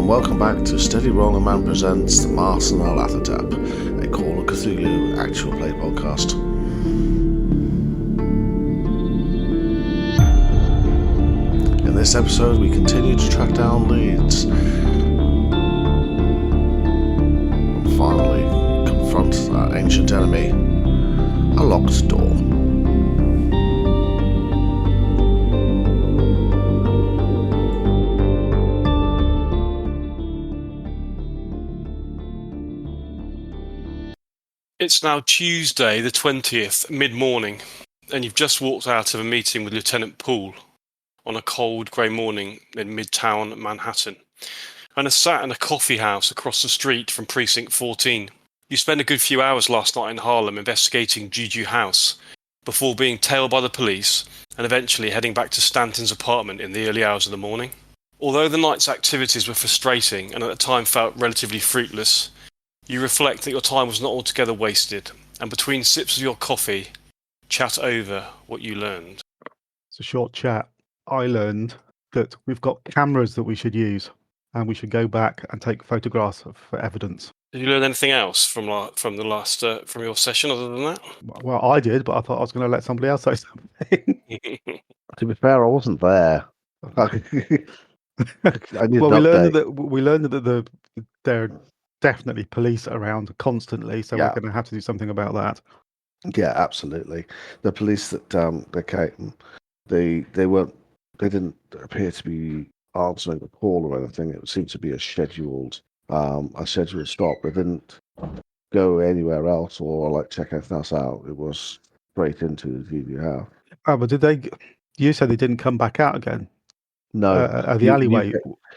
and welcome back to Steady Rolling Man presents The Mask and Nyarlathotep, a Call of Cthulhu actual play podcast. In this episode, we continue to track down leads and finally confront our ancient enemy, a locked door. It's now Tuesday the 20th, mid-morning, and you've just walked out of a meeting with Lieutenant Poole on a cold grey morning in Midtown Manhattan, and are sat in a coffee house across the street from Precinct 14. You spent a good few hours last night in Harlem investigating Juju House, before being tailed by the police and eventually heading back to Stanton's apartment in the early hours of the morning. Although the night's activities were frustrating and at the time felt relatively fruitless, you reflect that your time was not altogether wasted, and between sips of your coffee, chat over what you learned. It's a short chat. I learned that we've got cameras that we should use, and we should go back and take photographs for evidence. Did you learn anything else from your session other than that? Well, I did, but I thought I was going to let somebody else say something. To be fair, I wasn't there. I need Well, we an learned update. that there are definitely police around constantly, so Yeah. we're going to have to do something about that. Yeah, absolutely. The police that they came, they didn't appear to be answering the call or anything. It seemed to be a scheduled stop. They didn't go anywhere else or like check anything else out. It was straight into the Juju house. Oh, but did they? You said they didn't come back out again. No, The alleyway.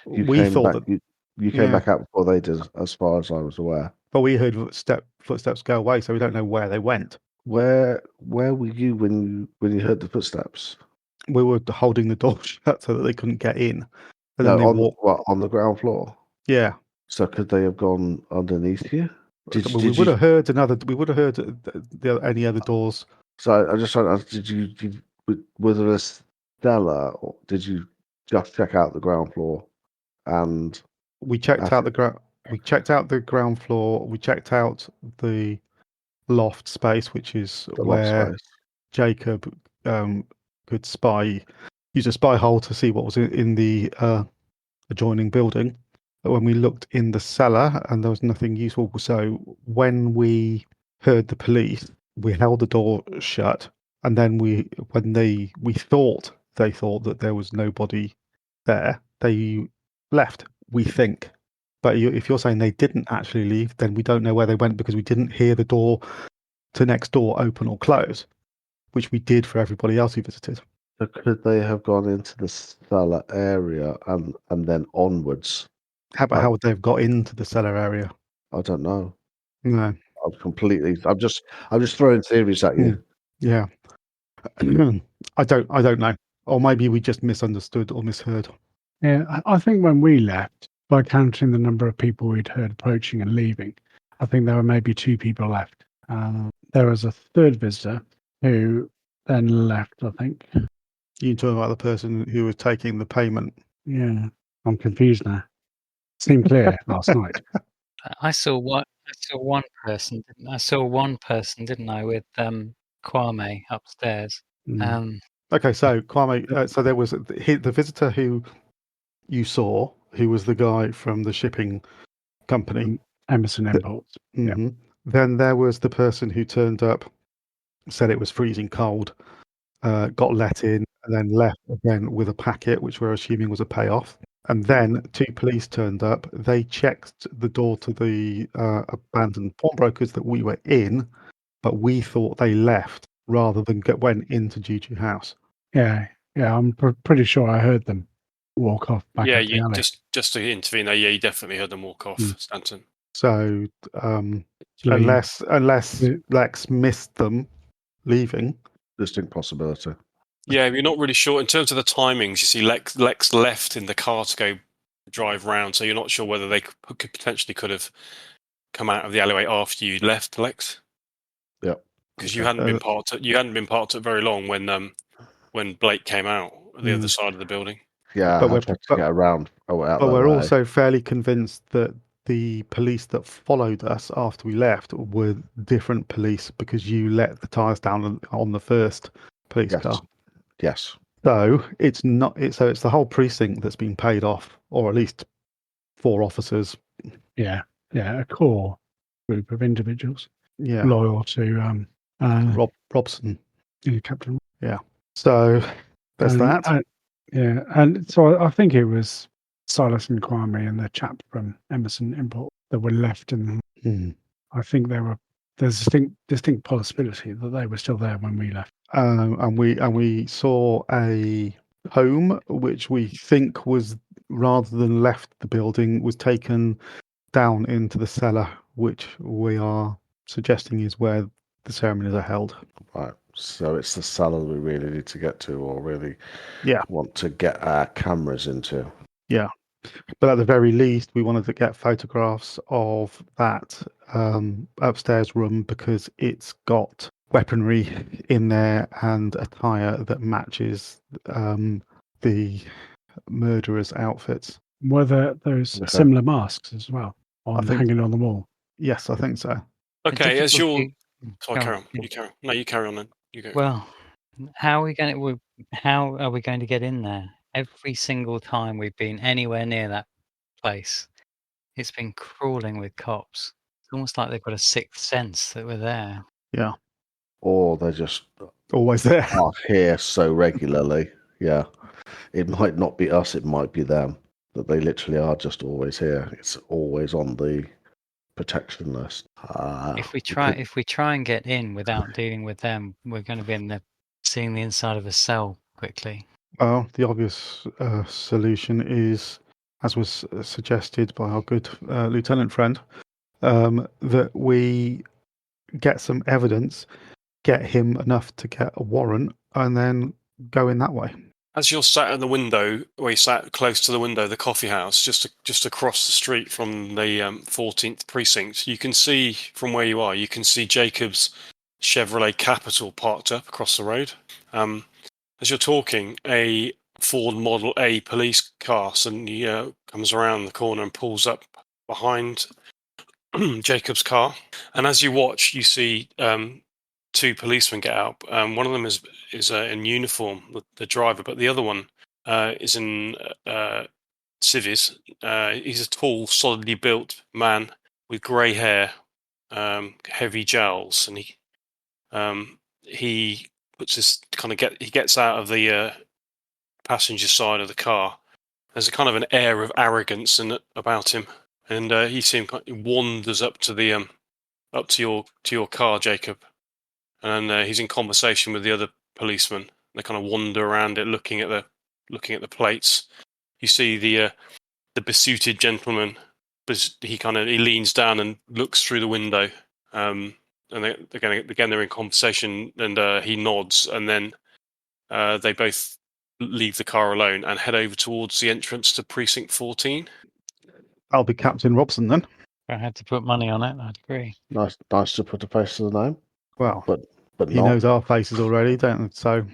you We came thought back, that, you came back out before they did, as far as I was aware. but we heard footsteps go away, so we don't know where they went. Where were you when you heard the footsteps? We were holding the door shut so that they couldn't get in. And then No, they on the ground floor. Yeah. So could they have gone underneath you? We would have heard any other doors. So I just trying to ask, was there a cellar, or did you just check out the ground floor? And We checked out the ground. We checked out the ground floor. We checked out the loft space, which is the where loft space. Jacob could use a spy hole to see what was in the adjoining building. But when we looked in the cellar, and there was nothing useful. So when we heard the police, we held the door shut, and then we thought they thought that there was nobody there, they left. We think. But if you're saying they didn't actually leave, then we don't know where they went because we didn't hear the door to next door open or close, which we did for everybody else who visited. So could they have gone into the cellar area and then onwards? How would they have got into the cellar area? I don't know. No. I'm just throwing theories at you. Yeah. I don't know. Or maybe we just misunderstood or misheard. Yeah, I think when we left, by counting the number of people we'd heard approaching and leaving, I think there were maybe 2 people left. There was a third visitor who then left, I think. You talking about the person who was taking the payment? Yeah, I'm confused now. Seemed clear last night. I saw one person, didn't I, with Kwame upstairs. Okay, so Kwame, so there was the visitor who you saw, who was the guy from the shipping company, Emerson Imports. Mm-hmm. Then there was the person who turned up, said it was freezing cold, got let in, and then left again with a packet, which we're assuming was a payoff. And then 2 police turned up. They checked the door to the abandoned pawnbrokers that we were in, but we thought they left rather than went into Juju House. Yeah, I'm pretty sure I heard them walk off back up the alley. Just to intervene there, you definitely heard them walk off, Stanton. So unless Lex missed them leaving. Distinct possibility. Yeah, you're not really sure. In terms of the timings, you see Lex left in the car to go drive round, so you're not sure whether they could have come out of the alleyway after you left, Lex. Yeah. Because you hadn't been parked at very long when Blake came out at the other side of the building. Yeah, But I we're tried to get around. Oh, out but that we're way. also fairly convinced that the police that followed us after we left were different police because you let the tyres down on the first police Yes. car. Yes. So it's not. It's the whole precinct that's been paid off, or at least 4 officers. Yeah, a core group of individuals Yeah, loyal to Robson. Captain. So there's And, that. and so I think it was Silas and Kwame and the chap from Emerson Import that were left, and Hmm. I think there's distinct possibility that they were still there when we left. And we saw a home which we think was, rather than left the building, was taken down into the cellar, which we are suggesting is where the ceremonies are held. Right. So it's the cellar we really need to get to, or really Yeah. want to get our cameras into. Yeah. But at the very least, we wanted to get photographs of that upstairs room because it's got weaponry in there and attire that matches the murderers' outfits. Were there those Okay. similar masks as well think- hanging on the wall? Yes, I think so. The Okay, as you're. difficulty- Sorry, Go carry on, on. yeah. You carry on. No, you carry on then. You go. Well, how are we going to get in there? Every single time we've been anywhere near that place, it's been crawling with cops. It's almost like they've got a sixth sense that we're there. Yeah, Or they're just always there. are here so regularly. Yeah. It might not be us, it might be them. That they literally are just always here. It's always on the protection list. If we try and get in without dealing with them, we're going to be seeing the inside of a cell quickly. Well, the obvious solution is, as was suggested by our good lieutenant friend, that we get some evidence, get him enough to get a warrant, and then go in that way. As you're sat at the window, or you sat close to the window, the coffee house, just across the street from the 14th precinct, you can see from where you are. You can see Jacob's Chevrolet Capital parked up across the road. As you're talking, a Ford Model A police car suddenly comes around the corner and pulls up behind Jacob's car. And as you watch, you see 2 policemen get out. One of them is in uniform, the driver, but the other one is in civvies. He's a tall, solidly built man with grey hair, heavy jowls, and he puts his he gets out of the passenger side of the car. There's a kind of an air of arrogance about him, and he wanders up to the up to your car, Jacob. And he's in conversation with the other policeman. They kind of wander around it, looking at the plates. You see the besuited gentleman, but he leans down and looks through the window. And they're in conversation, and he nods, and then they both leave the car alone and head over towards the entrance to precinct 14. I'll be Captain Robson then. If I had to put money on it, I'd agree. Nice to put a face to the name. Well, But he not. knows our faces already, don't he? So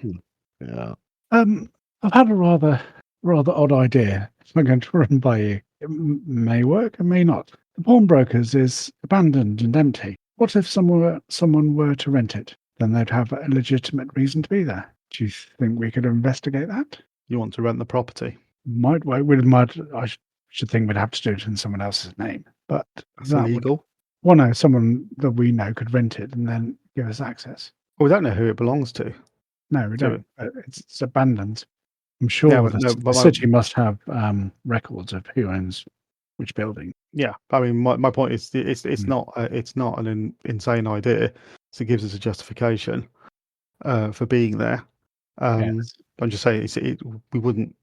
Yeah. I've had a rather odd idea. I'm going to run by you. It may work, it may not. The pawnbrokers is abandoned and empty. What if someone were to rent it? Then they'd have a legitimate reason to be there. Do you think we could investigate that? you want to rent the property? I should think we'd have to do it in someone else's name. But That's that would, illegal. well, no, someone that we know could rent it and then give us access. Well, we don't know who it belongs to. No, we So don't. It's abandoned. I'm sure Yeah, but the city must have records of who owns which building. Yeah, I mean, my point is, it's not an insane idea. So it gives us a justification for being there. Yes. I'm just saying, we wouldn't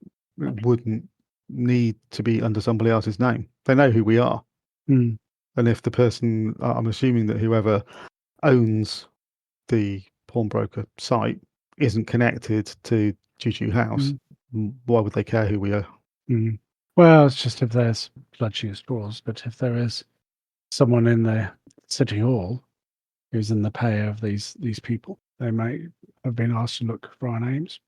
need to be under somebody else's name. They know who we are, Mm. and if the person, I'm assuming that whoever owns the pawnbroker site isn't connected to Juju House, why would they care who we are? Mm. Well, it's just if there's blood-shoe straws, but if there is someone in the city hall who's in the pay of these people, they may have been asked to look for our names,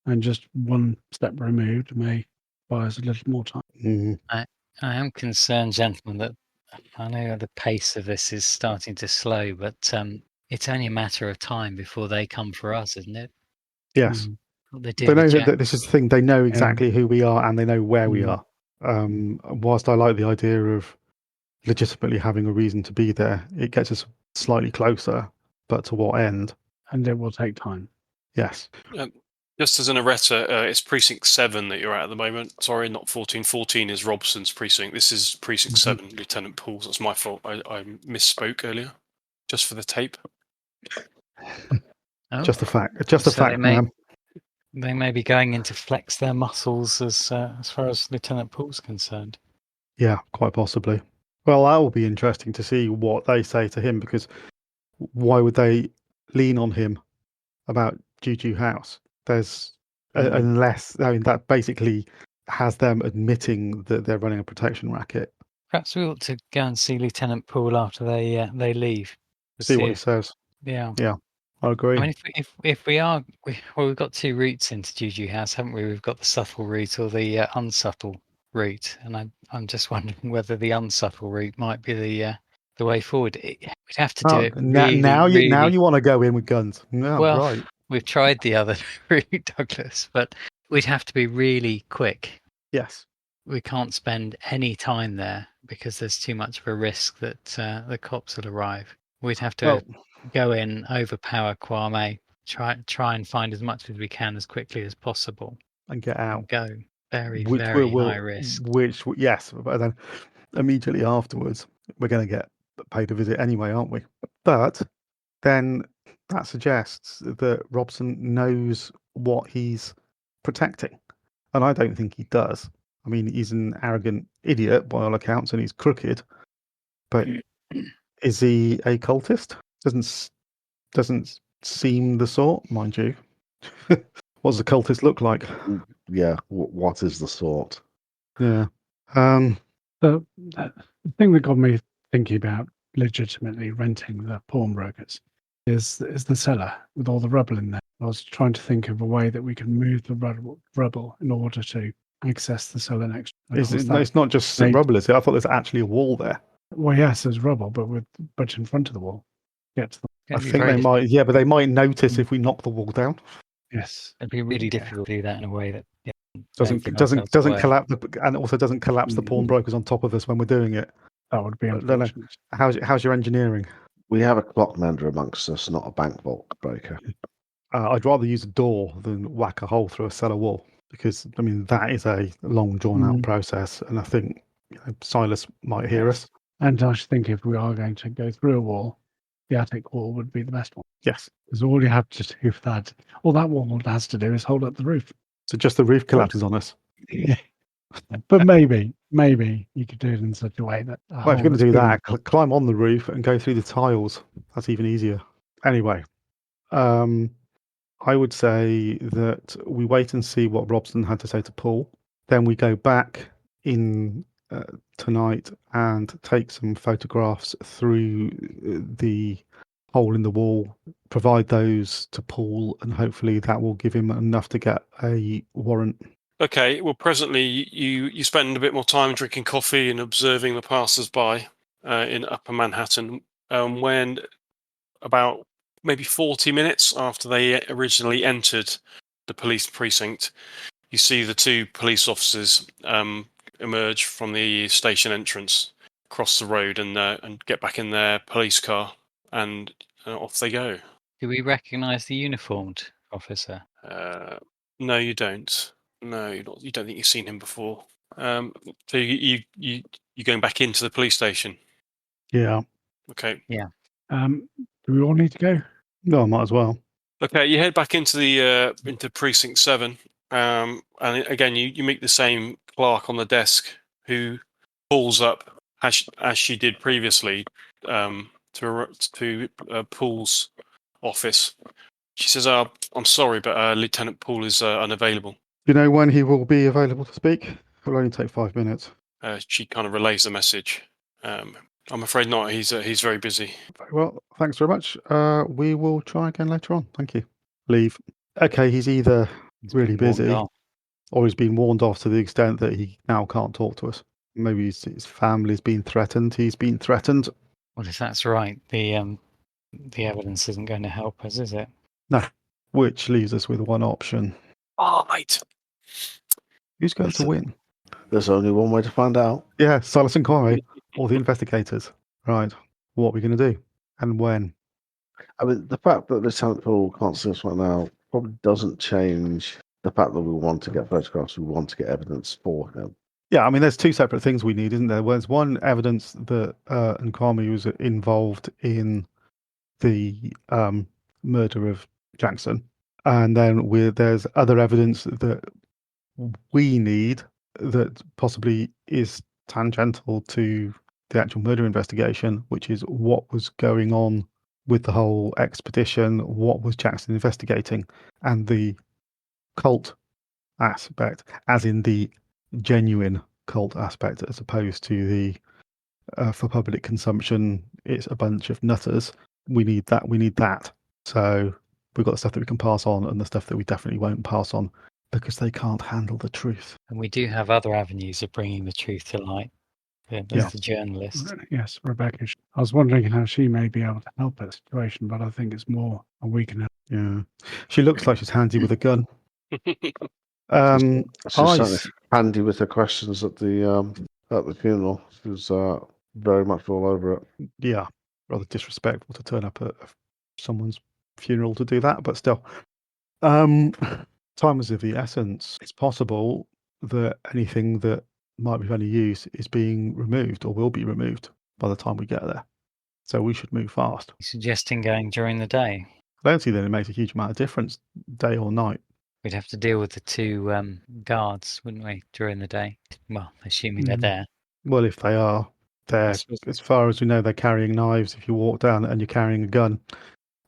and just one step removed may buy us a little more time. Mm, I am concerned, gentlemen, that I know the pace of this is starting to slow, but it's only a matter of time before they come for us, isn't it? yes. What they did They know with Jack. that this is the thing. They know exactly who we are and they know where we are. Whilst I like the idea of legitimately having a reason to be there, it gets us slightly closer, but to what end? And it will take time. Yes. Just as an errata, it's precinct 7 that you're at the moment. Sorry, not 14. 14 is Robson's precinct. This is precinct 7, Lieutenant Pools. That's my fault. I misspoke earlier. Just for the tape. Oh, Just a fact. Just a so fact, ma'am. they may be going in to flex their muscles as far as Lieutenant Pool's concerned. Yeah, quite possibly. Well, that will be interesting to see what they say to him, because why would they lean on him about Juju House? There's unless, I mean, that basically has them admitting that they're running a protection racket. Perhaps we ought to go and see Lieutenant Pool after they leave. See what he says. Yeah. I agree. I mean, if we are, we've got 2 routes into Juju House, haven't we? We've got the subtle route or the unsubtle route, and I'm just wondering whether the unsubtle route might be the way forward. We'd have to do it really, now really. you want to go in with guns. No, Well, right. we've tried the other route, Douglas, but we'd have to be really quick. Yes. We can't spend any time there because there's too much of a risk that the cops will arrive. We'd have to go in, overpower Kwame, try and find as much as we can as quickly as possible, and get out. and go very, Which very high risk. Yes, but then immediately afterwards, we're going to get paid a visit anyway, aren't we? But then that suggests that Robson knows what he's protecting. And I don't think he does. I mean, he's an arrogant idiot by all accounts, and he's crooked. But is he a cultist? Doesn't seem the sort, mind you. What does a cultist look like? Yeah, what is the sort? Yeah. The thing that got me thinking about legitimately renting the pawnbrokers is the cellar with all the rubble in there. I was trying to think of a way that we could move the rubble in order to access the cellar next. It's not just rubble, is it? I thought there's actually a wall there. Well, yes, there's rubble, but in front of the wall. Get to the. I think they might. Yeah, but they might notice if we knock the wall down. Yes, it'd be really difficult to do that in a way that doesn't collapse and also doesn't collapse the pawnbrokers on top of us when we're doing it. That would be unfortunate. How's your engineering? We have a clockmender amongst us, not a bank vault breaker. I'd rather use a door than whack a hole through a cellar wall, because I mean that is a long drawn out process, and I think Silas might hear us. And I think if we are going to go through a wall, the attic wall would be the best one. Yes, because all you have to do for that, all that wall has to do is hold up the roof. So just the roof collapses on us. Yeah. But maybe you could do it in such a way that. Well, if you're going to do that, climb on the roof and go through the tiles. That's even easier. Anyway, I would say that we wait and see what Robson had to say to Paul. Then we go back in tonight and take some photographs through the hole in the wall, provide those to Paul, and hopefully that will give him enough to get a warrant. Okay, well, presently you spend a bit more time drinking coffee and observing the passers-by in Upper Manhattan, when about maybe 40 minutes after they originally entered the police precinct, you see the 2 police officers emerge from the station entrance, cross the road, and get back in their police car, and off they go. Do we recognise the uniformed officer? No, you don't. No, you don't think you've seen him before. So you're going back into the police station? Yeah. Okay. Yeah. Do we all need to go? No, I might as well. Okay, you head back into the into precinct 7, and again you meet the same clerk on the desk who pulls up as she did previously to Paul's office. She says, "I'm sorry, but Lieutenant Paul is unavailable." Do you know when he will be available to speak? It will only take 5 minutes. She kind of relays the message. I'm afraid not. He's very busy. Very well, thanks very much. We will try again later on. Thank you. Leave. Okay, he's either really busy or he's been warned off to the extent that he now can't talk to us. Maybe his family's been threatened. He's been threatened. Well, if that's right, the evidence isn't going to help us, is it? No, which leaves us with one option. Oh, mate. Who's going to win? There's only one way to find out. Yeah, Silas Inquiry or the investigators. Right. What are we going to do? And when? I mean, the fact that Lieutenant Paul can't see us right now probably doesn't change the fact that we want to get photographs, we want to get evidence for him. Yeah, I mean, there's two separate things we need, isn't there? There's one, evidence that Nkwame was involved in the murder of Jackson. And then there's other evidence that we need that possibly is tangential to the actual murder investigation, which is what was going on with the whole expedition, what was Jackson investigating, and the cult aspect, as in the genuine cult aspect, as opposed to the for public consumption, it's a bunch of nutters. We need that. So we've got the stuff that we can pass on and the stuff that we definitely won't pass on because they can't handle the truth. And we do have other avenues of bringing the truth to light. There's the journalist. Yes, Rebecca. I was wondering how she may be able to help that situation, but I think it's more a we can help. Yeah, she looks like she's handy with a gun. She's certainly Eyes. handy with her questions at the funeral. She was very much all over it. Yeah, rather disrespectful to turn up at someone's funeral to do that, but still. Time is of the essence. It's possible that anything that might be of any use is being removed or will be removed by the time we get there. So we should move fast. Suggesting going during the day. I don't see that it makes a huge amount of difference, day or night. We'd have to deal with the two guards, wouldn't we, during the day? Well, assuming they're there. Well, if they are, they're, suppose- as far as we know, they're carrying knives. If you walk down and you're carrying a gun,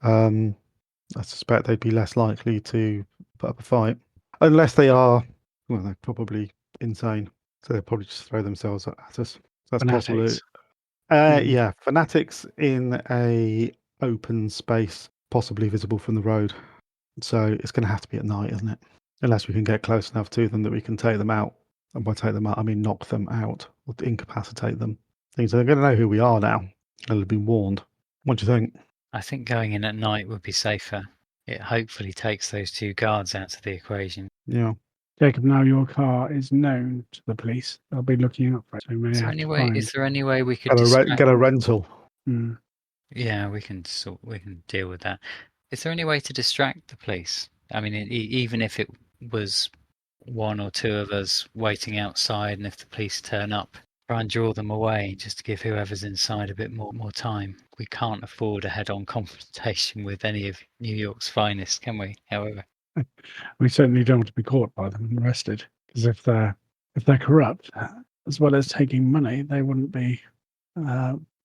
I suspect they'd be less likely to put up a fight. Unless they are, well, they're probably insane. So they'll probably just throw themselves at us. That's possible. Fanatics. Yeah, fanatics in a open space, possibly visible from the road. So it's going to have to be at night, isn't it? Unless we can get close enough to them that we can take them out. And by take them out, I mean knock them out or incapacitate them. Things they're going to know who we are now. They'll have been warned. What do you think? I think going in at night would be safer. It hopefully takes those two guards out of the equation. Yeah. Jacob, now your car is known to the police. They'll be looking out for it. So we may Is there have any to way? find. Is there any way we could Get a rental. Mm. Yeah, we can deal with that. Is there any way to distract the police? I mean, even if it was one or two of us waiting outside, and if the police turn up, try and draw them away, just to give whoever's inside a bit more time. We can't afford a head-on confrontation with any of New York's finest, can we? However, We certainly don't want to be caught by them and arrested, because if they're corrupt, as well as taking money, they wouldn't be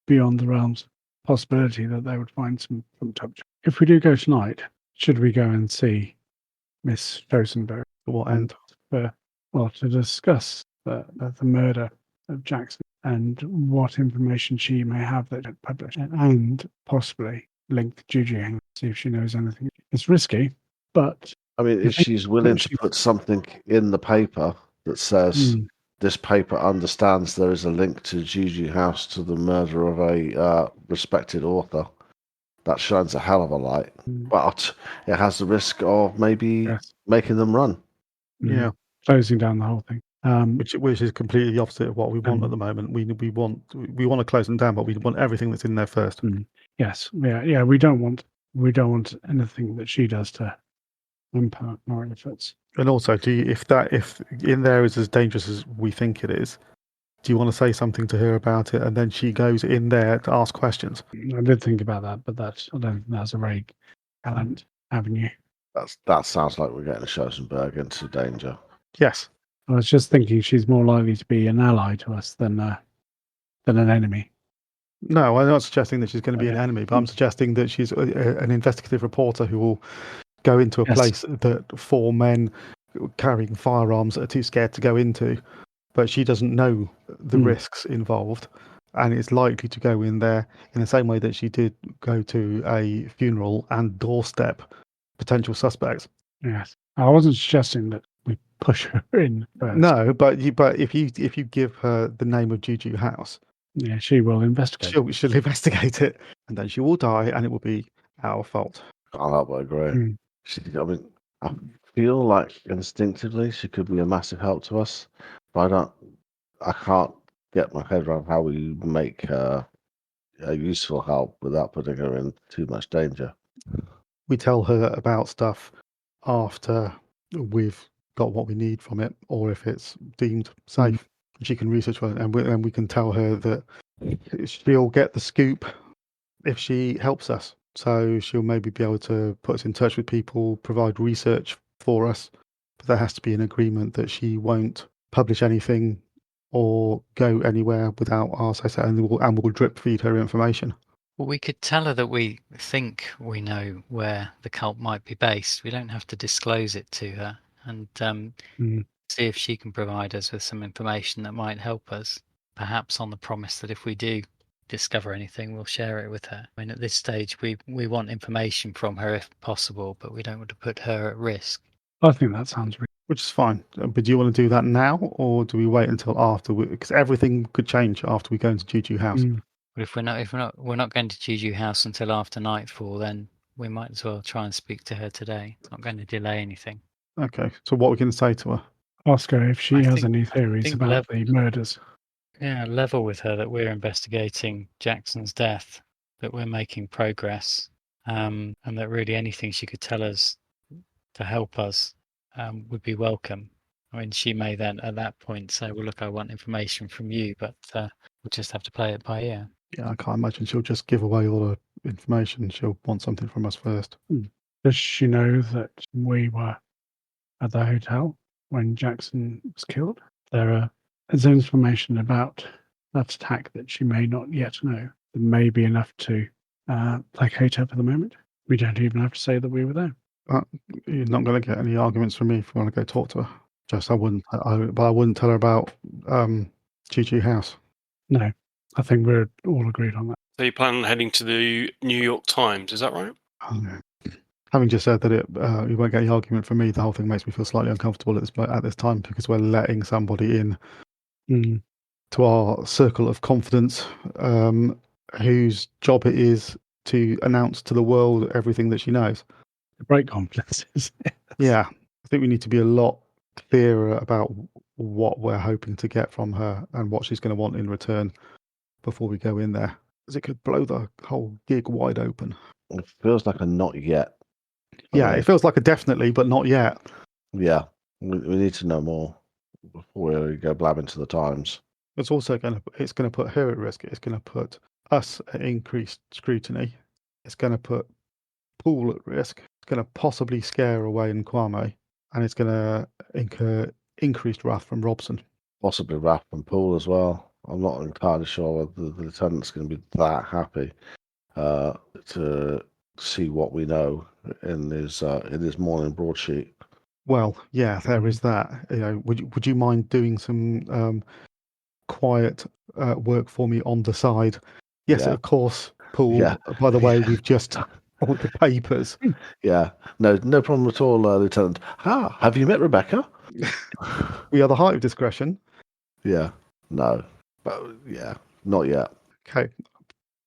beyond the realms of possibility that they would find some touch. If we do go tonight, should we go and see Miss Rosenberg? To what end? To discuss the murder of Jackson and what information she may have that had published, and possibly link Juju and see if she knows anything. It's risky, but I mean, if she's willing to put something in the paper that says this paper understands there is a link to Juju House to the murder of a respected author, that shines a hell of a light. But it has the risk of maybe making them run. Yeah. Closing down the whole thing. Which is completely the opposite of what we want at the moment. We want to close them down, but we want everything that's in there first. Yes, yeah. We don't want anything that she does to impact our efforts. And also, if in there is as dangerous as we think it is, do you want to say something to her about it, and then she goes in there to ask questions? I did think about that, but I don't think that's a very gallant avenue. That sounds like we're getting Schoenberg into danger. Yes. I was just thinking she's more likely to be an ally to us than an enemy. No, I'm not suggesting that she's going to be an enemy, but I'm suggesting that she's an investigative reporter who will go into a place that 4 men carrying firearms are too scared to go into, but she doesn't know the risks involved, and is likely to go in there in the same way that she did go to a funeral and doorstep potential suspects. Yes. I wasn't suggesting that we push her in first. No, but if you give her the name of Juju House, Yeah, she will investigate. she'll investigate it, and then she will die, and it will be our fault. Can't help but agree. Mm. I mean, I feel like instinctively she could be a massive help to us, but I can't get my head around how we make her a useful help without putting her in too much danger. We tell her about stuff after we've got what we need from it, or if it's deemed safe. She can research it, and we can tell her that she'll get the scoop if she helps us. So she'll maybe be able to put us in touch with people, provide research for us. But there has to be an agreement that she won't publish anything or go anywhere without our say, and we'll drip feed her information. Well, we could tell her that we think we know where the cult might be based. We don't have to disclose it to her, and see if she can provide us with some information that might help us, perhaps on the promise that if we do discover anything, we'll share it with her. I mean, at this stage, we want information from her if possible, but we don't want to put her at risk. I think that sounds really. Which is fine. But do you want to do that now, or do we wait until after? Because everything could change after we go into Juju House. But if we're not going to Juju House until after nightfall, then we might as well try and speak to her today. It's not going to delay anything. Okay. So what are we going to say to her? Ask her if she I has think- any theories think about the murders. Yeah, level with her that we're investigating Jackson's death, that we're making progress, and that really anything she could tell us to help us would be welcome. I mean, she may then at that point say, well, look, I want information from you, but we'll just have to play it by ear. Yeah, I can't imagine she'll just give away all the information. She'll want something from us first. Does she know that we were at the hotel when Jackson was killed? There's information about that attack that she may not yet know. That may be enough to placate her for the moment. We don't even have to say that we were there. You're not going to get any arguments from me if you want to go talk to her. Just I wouldn't tell her about Juju House. No, I think we're all agreed on that. So you plan on heading to the New York Times, is that right? Having just said that you won't get any argument from me, the whole thing makes me feel slightly uncomfortable at this time because we're letting somebody in to our circle of confidence, whose job it is to announce to the world everything that she knows. The break complexes. Yeah, I think we need to be a lot clearer about what we're hoping to get from her and what she's going to want in return before we go in there, because it could blow the whole gig wide open. It feels like a not yet. Yeah, it feels like a definitely, but not yet. Yeah, we need to know more before we go blabbing to the Times. It's also going to put her at risk. It's going to put us at increased scrutiny. It's going to put Poole at risk. It's going to possibly scare away Nkwame, and it's going to incur increased wrath from Robson. Possibly Raff and Poole as well. I'm not entirely sure whether the lieutenant's going to be that happy to see what we know in his morning broadsheet. Well, yeah, there is that. You know, would you mind doing some quiet work for me on the side? Yes, Yeah. of course, Poole. Yeah. By the way, we've just all the papers. Yeah, no problem at all, Lieutenant. Have you met Rebecca? We are the height of discretion. Yeah, no, but yeah, not yet. Okay,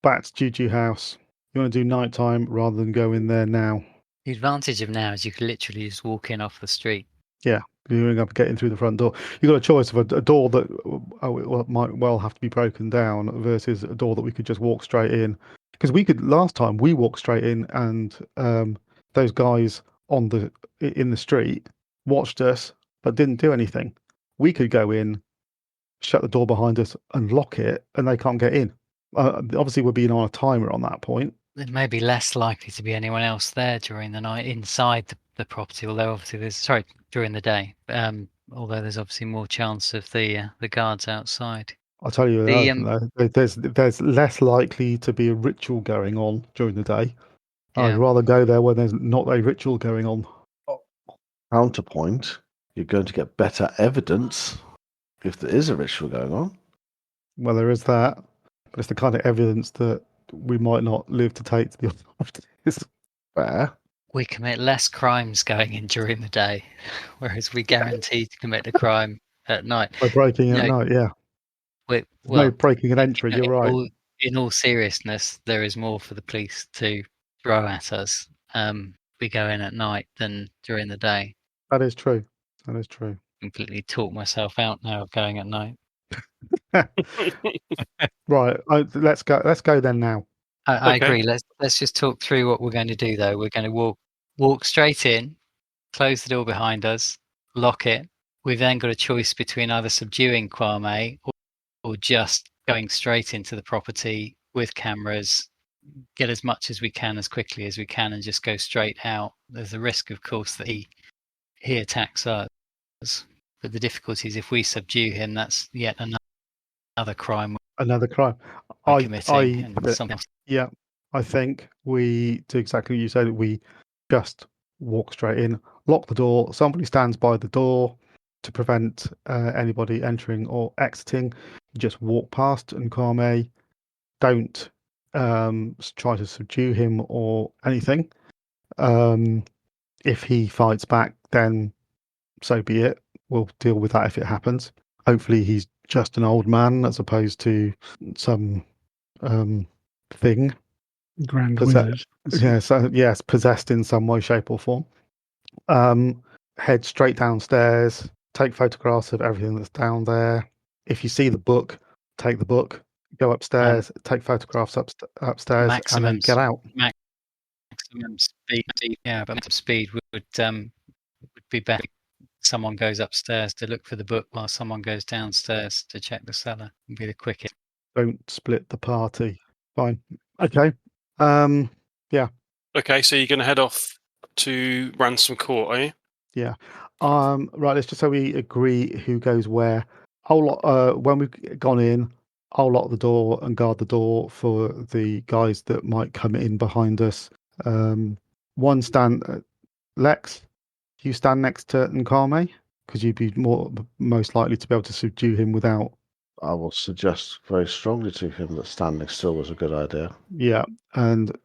back to Juju House. You want to do nighttime rather than go in there now? The advantage of now is you could literally just walk in off the street. Yeah, you're up getting through the front door. You've got a choice of a door that might well have to be broken down versus a door that we could just walk straight in. Because last time we walked straight in, and those guys in the street watched us but didn't do anything. We could go in, shut the door behind us, and lock it, and they can't get in. Obviously, we're being on a timer on that point. There may be less likely to be anyone else there during the night inside the property, although obviously during the day. Although there's obviously more chance of the guards outside. I'll tell you, there's less likely to be a ritual going on during the day. Yeah. I'd rather go there when there's not a ritual going on. Counterpoint, you're going to get better evidence if there is a ritual going on. Well, there is that, but it's the kind of evidence that we might not live to take to the authorities. Fair. we commit less crimes going in during the day, whereas we guarantee to commit a crime at night. By breaking at No, night, yeah. no No breaking and entry, you're right. In all seriousness, there is more for the police to throw at us. We go in at night than during the day. That is true. That is true. Completely talk myself out now of going at night. Right. Let's go. Let's go then now. I Okay. agree. Let's just talk through what we're going to do though. We're going to walk straight in, close the door behind us, lock it. We've then got a choice between either subduing Kwame or just going straight into the property with cameras, get as much as we can as quickly as we can, and just go straight out. There's a risk, of course, that he attacks us. But the difficulty is if we subdue him, that's yet another crime Another crime. we're committing. And something else. Yeah, I think we do exactly what you said. We just walk straight in, lock the door. Somebody stands by the door to prevent anybody entering or exiting. You just walk past and Kwame. Don't try to subdue him or anything. If he fights back, then so be it. We'll deal with that if it happens. Hopefully, he's just an old man as opposed to some thing. Grand Possess- Wizard. Yeah, so yes, possessed in some way, shape, or form. Head straight downstairs. Take photographs of everything that's down there. If you see the book, take the book. Go upstairs, take photographs upstairs, and then get out. Maximum speed. Yeah, but maximum speed would be better. Someone goes upstairs to look for the book while someone goes downstairs to check the cellar. Would be the quickest. Don't split the party. Fine. Okay. Yeah. Okay, so you're going to head off to Ransom Court, are you? Yeah. Right. Let's just so we agree who goes where. When we've gone in, I'll lock the door and guard the door for the guys that might come in behind us. One stand, Lex. You stand next to Nkame because you'd be most likely to be able to subdue him without. I will suggest very strongly to him that standing still was a good idea. Yeah. And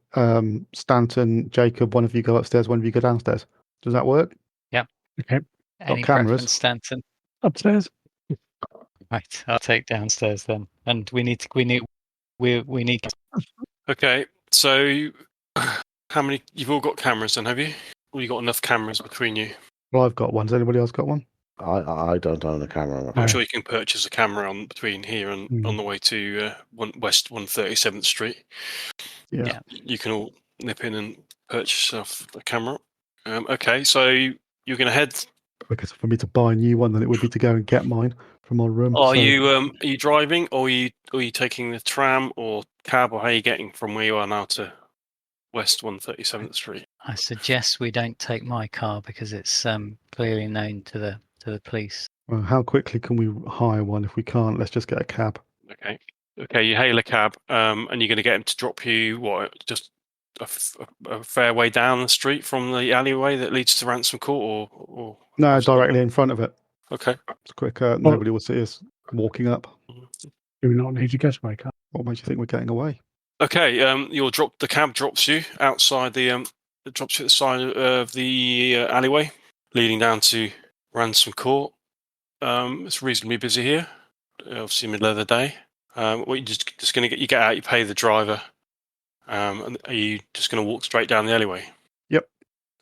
Stanton, Jacob, one of you go upstairs, one of you go downstairs. Does that work? Okay. Any cameras? preference, Stanton? Upstairs. Right, I'll take downstairs then. And we need. Okay, so how many? You've all got cameras then, have you? Or you got enough cameras between you? Well, I've got one. Has anybody else got one? I don't own a camera. I'm I'm afraid. sure you can purchase a camera on between here and on the way to West 137th Street. Yeah. You can all nip in and purchase yourself a camera. Okay, so you're going to head. Because for me to buy a new one, then it would be to go and get mine from my room. Are so- you driving, or are you taking the tram or cab, or how are you getting from where you are now to West 137th Street? I suggest we don't take my car because it's clearly known to the police. Well, how quickly can we hire one? If we can't, let's just get a cab. Okay. You hail a cab, and you're going to get him to drop you just a fair way down the street from the alleyway that leads to Ransom Court, or No, directly in front of it. Okay. It's quicker. Nobody will see us walking up. Do we not need to get my car? What makes you think we're getting away? Okay. The cab drops you outside it drops you at the side of the alleyway leading down to Ransom Court. It's reasonably busy here. Obviously, middle of the day. What you just going to get out? You pay the driver. And are you just going to walk straight down the alleyway? Yep.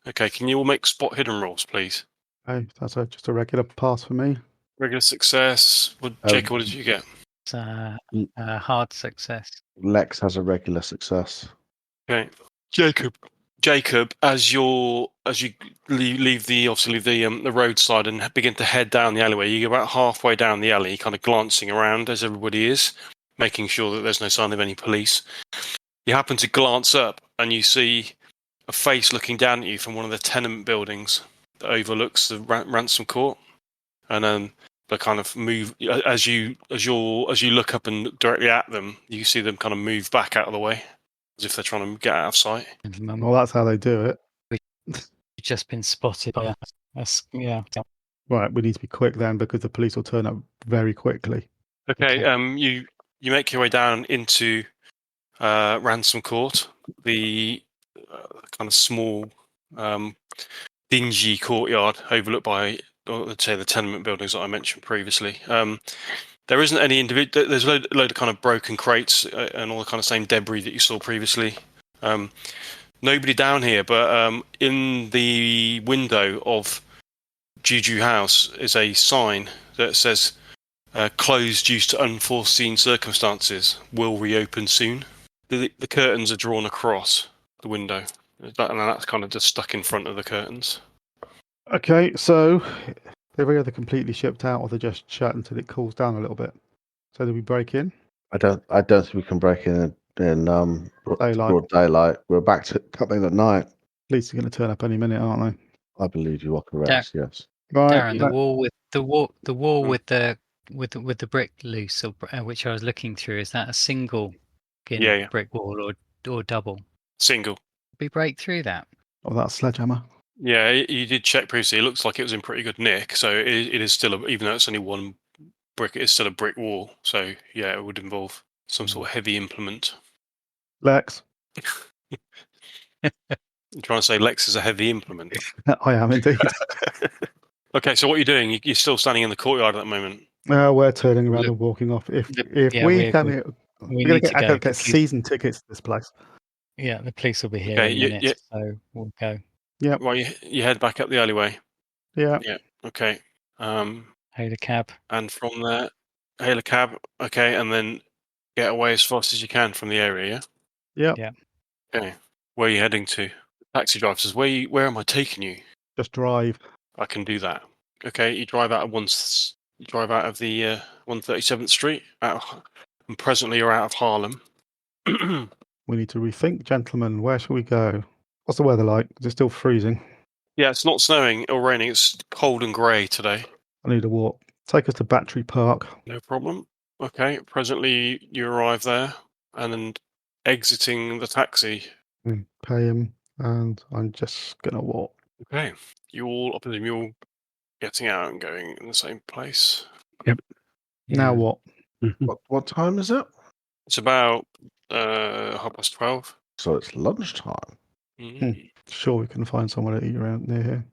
Okay. Can you all make spot hidden rolls, please? Hey, that's just a regular pass for me. Regular success. Jacob, what did you get? It's a hard success. Lex has a regular success. Okay, Jacob, as you leave the roadside and begin to head down the alleyway, you're about halfway down the alley, kind of glancing around as everybody is, making sure that there's no sign of any police. You happen to glance up and you see a face looking down at you from one of the tenement buildings that overlooks the Ransom Court, and they kind of move as you look up and look directly at them. You see them kind of move back out of the way, as if they're trying to get out of sight. Well, that's how they do it. We've just been spotted by us. Yeah. Right, we need to be quick then because the police will turn up very quickly. Okay. You make your way down into Ransom Court, the kind of small dingy courtyard overlooked by, let's say, the tenement buildings that I mentioned previously. There isn't any individual. There's a load of kind of broken crates and all the kind of same debris that you saw previously. Nobody down here, but in the window of Juju House is a sign that says closed due to unforeseen circumstances, will reopen soon. The curtains are drawn across the window, and that's kind of just stuck in front of the curtains. Okay, so they're either completely shipped out or they're just shut until it cools down a little bit. So do we break in? I don't think we can break in Daylight. broad daylight. We're back to coming at night. Police are going to turn up any minute, aren't I believe you are correct. Yes. they? Right. Darren, the wall with the brick loose, which I was looking through, is that a single brick wall or double? Single. We break through that. Oh, that sledgehammer. Yeah, you did check previously. It looks like it was in pretty good nick. So it is still, even though it's only one brick, it is still a brick wall. So yeah, it would involve some sort of heavy implement. Lex. I'm trying to say Lex is a heavy implement. I am indeed. Okay, so what are you doing? You're still standing in the courtyard at the moment. We're turning around Look, and walking off. If yeah, we're we going need to go. to get season tickets to this place. Yeah, the police will be here Okay, in a minute, so we'll go. Yeah. Well, you head back up the alleyway. Yeah. Yeah. Okay. Hail a cab. And from there, hail a cab. Okay, and then get away as fast as you can from the area. Yeah. Yeah. Okay. Where are you heading to? Taxi driver says, "Where am I taking you?" Just drive. I can do that. Okay, you drive out of the 137th Street, and presently you're out of Harlem. We need to rethink, gentlemen. Where shall we go? What's the weather like? Is it still freezing? Yeah, it's not snowing or raining. It's cold and grey today. I need a walk. Take us to Battery Park. No problem. Okay, presently you arrive there, and then exiting the taxi. Pay him, and I'm just gonna walk. Okay, I presume you're all getting out and going in the same place. Now what? What time is it? It's about 12:30. So it's lunchtime. Mm. Sure, we can find somewhere to eat around near here.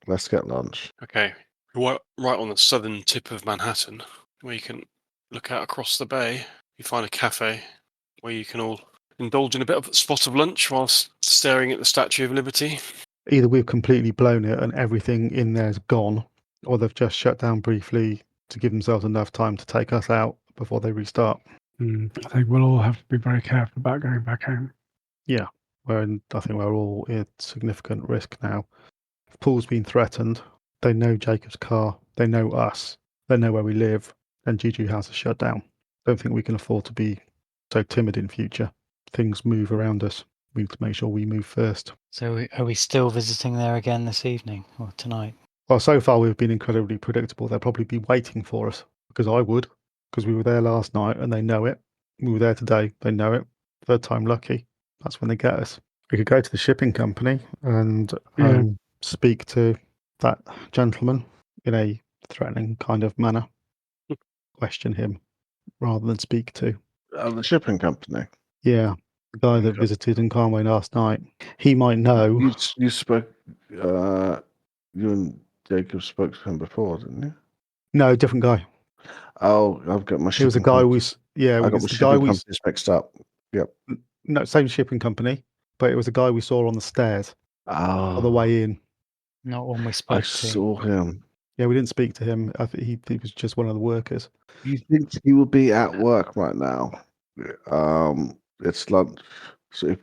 Let's get lunch. Okay, right on the southern tip of Manhattan, where you can look out across the bay. You find a cafe where you can all indulge in a bit of a spot of lunch whilst staring at the Statue of Liberty. Either we've completely blown it and everything in there's gone, or they've just shut down briefly to give themselves enough time to take us out before they restart. I think we'll all have to be very careful about going back home. Yeah, I think we're all at significant risk now. If Paul's been threatened, they know Jacob's car, they know us, they know where we live, and Juju House is shut down. Don't think we can afford to be so timid in future. Things move around us. We need to make sure we move first. So are we still visiting there again this evening or tonight? Well, so far we've been incredibly predictable. They'll probably be waiting for us, because I would, because we were there last night and they know it. We were there today, they know it. Third time lucky. That's when they get us. We could go to the shipping company and speak to that gentleman in a threatening kind of manner. Question him rather than speak to. The shipping company. Yeah, the guy that Okay. visited in Conway last night. He might know. You spoke. You and Jacob spoke to him before, didn't you? No, different guy. Oh, I've got my. He was a guy we. Yeah, I got my the shipping guy we. companies mixed up. No, same shipping company, but it was a guy we saw on the stairs on the way in. Not one we spoke I to. saw him. Yeah, we didn't speak to him. I think he was just one of the workers. You think he will be at work right now? It's lunch, so if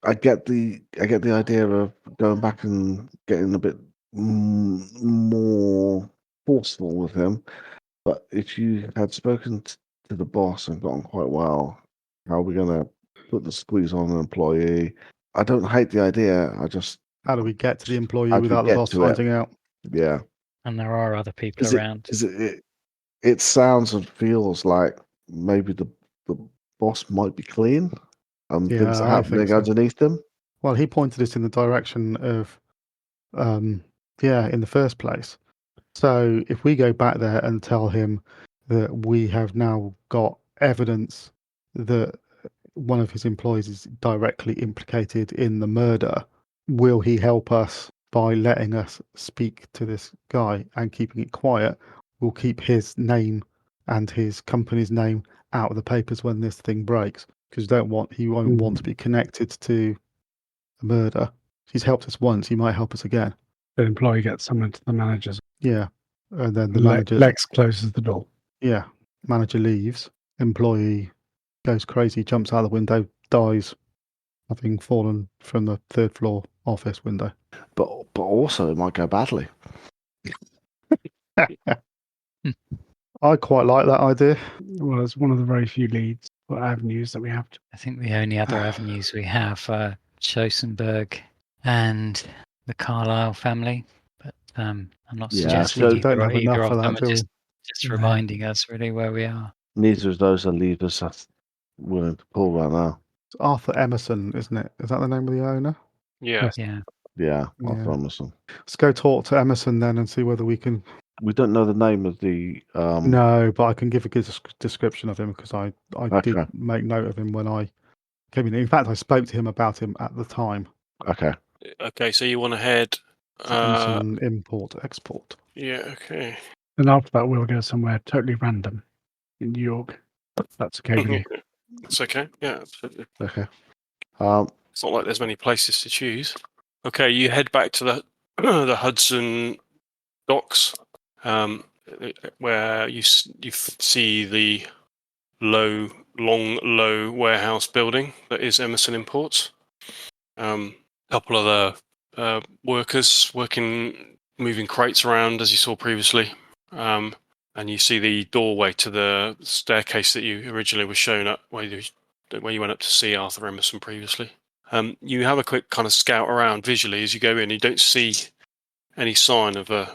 I get the idea of going back and getting a bit more forceful with him. But if you had spoken to the boss and gotten quite well, how are we going to put the squeeze on an employee? I don't hate the idea. How do we get to the employee How do we without the get boss to it? finding out? Yeah. And there are other people around. It sounds and feels like maybe the boss might be clean and Yeah, things are I think happening so. underneath him. Well, he pointed us in the direction of, in the first place. So if we go back there and tell him that we have now got evidence that one of his employees is directly implicated in the murder, will he help us by letting us speak to this guy and keeping it quiet? We'll keep his name and his company's name out of the papers when this thing breaks, because he won't want to be connected to a murder. He's helped us once, he might help us again. The employee gets summoned to the manager's. Yeah. And then the manager, Lex closes the door. yeah, manager leaves, employee goes crazy, jumps out the window, dies, having fallen from the 3rd floor office window. But also it might go badly. I quite like that idea. Well, it's one of the very few leads or avenues that we have. I think the only other avenues we have are Chosenberg and the Carlyle family. But I'm not Yeah, suggesting so either, don't have either enough of for them that, are do we? just reminding us really where we are. Neither of those are levers that's willing to pull right now. It's Arthur Emerson, isn't it? Is that the name of the owner? Yeah. Yes. Yeah. Yeah, Yeah. Arthur Emerson. Let's go talk to Emerson then and see whether we can. We don't know the name of the. No, but I can give a good description of him because I did Okay. make note of him when I came in. In fact, I spoke to him about him at the time. Okay. Okay, so you want to head. It's Emerson Import Export. Yeah. Okay. And after that, we'll go somewhere totally random in New York. That's okay with you. It's okay. Yeah, absolutely. Okay. It's not like there's many places to choose. Okay, you head back to the the Hudson docks, where you see the long, low warehouse building that is Emerson Imports. A couple of the workers moving crates around as you saw previously, and you see the doorway to the staircase that you originally were shown up where you went up to see Arthur Emerson previously. You have a quick kind of scout around visually as you go in. You don't see any sign of the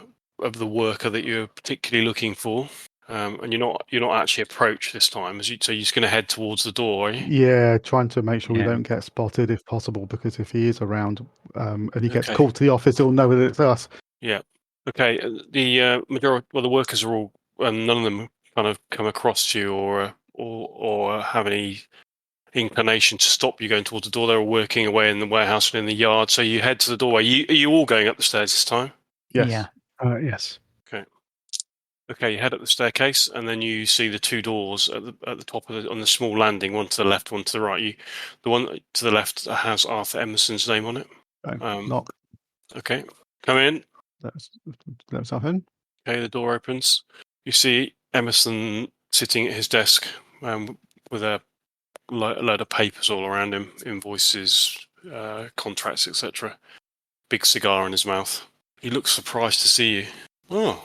worker that you're particularly looking for, and you're not actually approached this time. So you're just going to head towards the door, are you? Yeah, trying to make sure we Yeah. don't get spotted if possible, because if he is around and he gets Okay. called to the office, he'll know that it's us. Yeah. Okay. The majority, the workers are all. None of them kind of come across you or have any inclination to stop you going towards the door. They're all working away in the warehouse and in the yard. So you head to the doorway. Are you all going up the stairs this time? Yes. Yeah. Yes. Okay, you head up the staircase, and then you see the two doors at the top of on the small landing. One to the left, one to the right. The one to the left has Arthur Emerson's name on it. Knock. Okay, come in. Let's have him. Okay, the door opens. You see Emerson sitting at his desk with a load of papers all around him, invoices, contracts, etc. Big cigar in his mouth. He looks surprised to see you. Oh,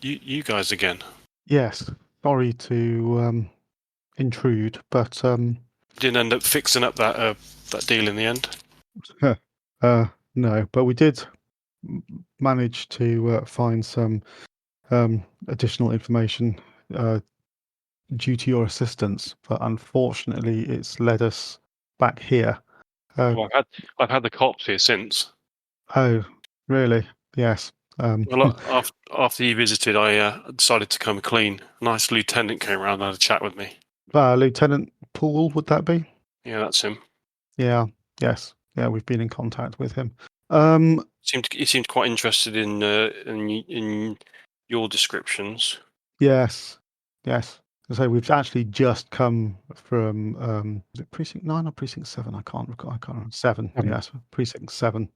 you guys again. Yes. Sorry to intrude, but Didn't end up fixing up that deal in the end. no. But we did manage to find some additional information due to your assistance, but unfortunately, it's led us back here. Well, I've had the cops here since. Oh, really? Yes. Well, after you visited, I decided to come clean. A nice lieutenant came around and had a chat with me. Lieutenant Poole, would that be? Yeah, that's him. Yeah. Yes. Yeah, we've been in contact with him. He seemed quite interested in your descriptions. Yes. Yes. So we've actually just come from is it Precinct 9 or Precinct 7? I can't remember. 7. Yes, Precinct 7,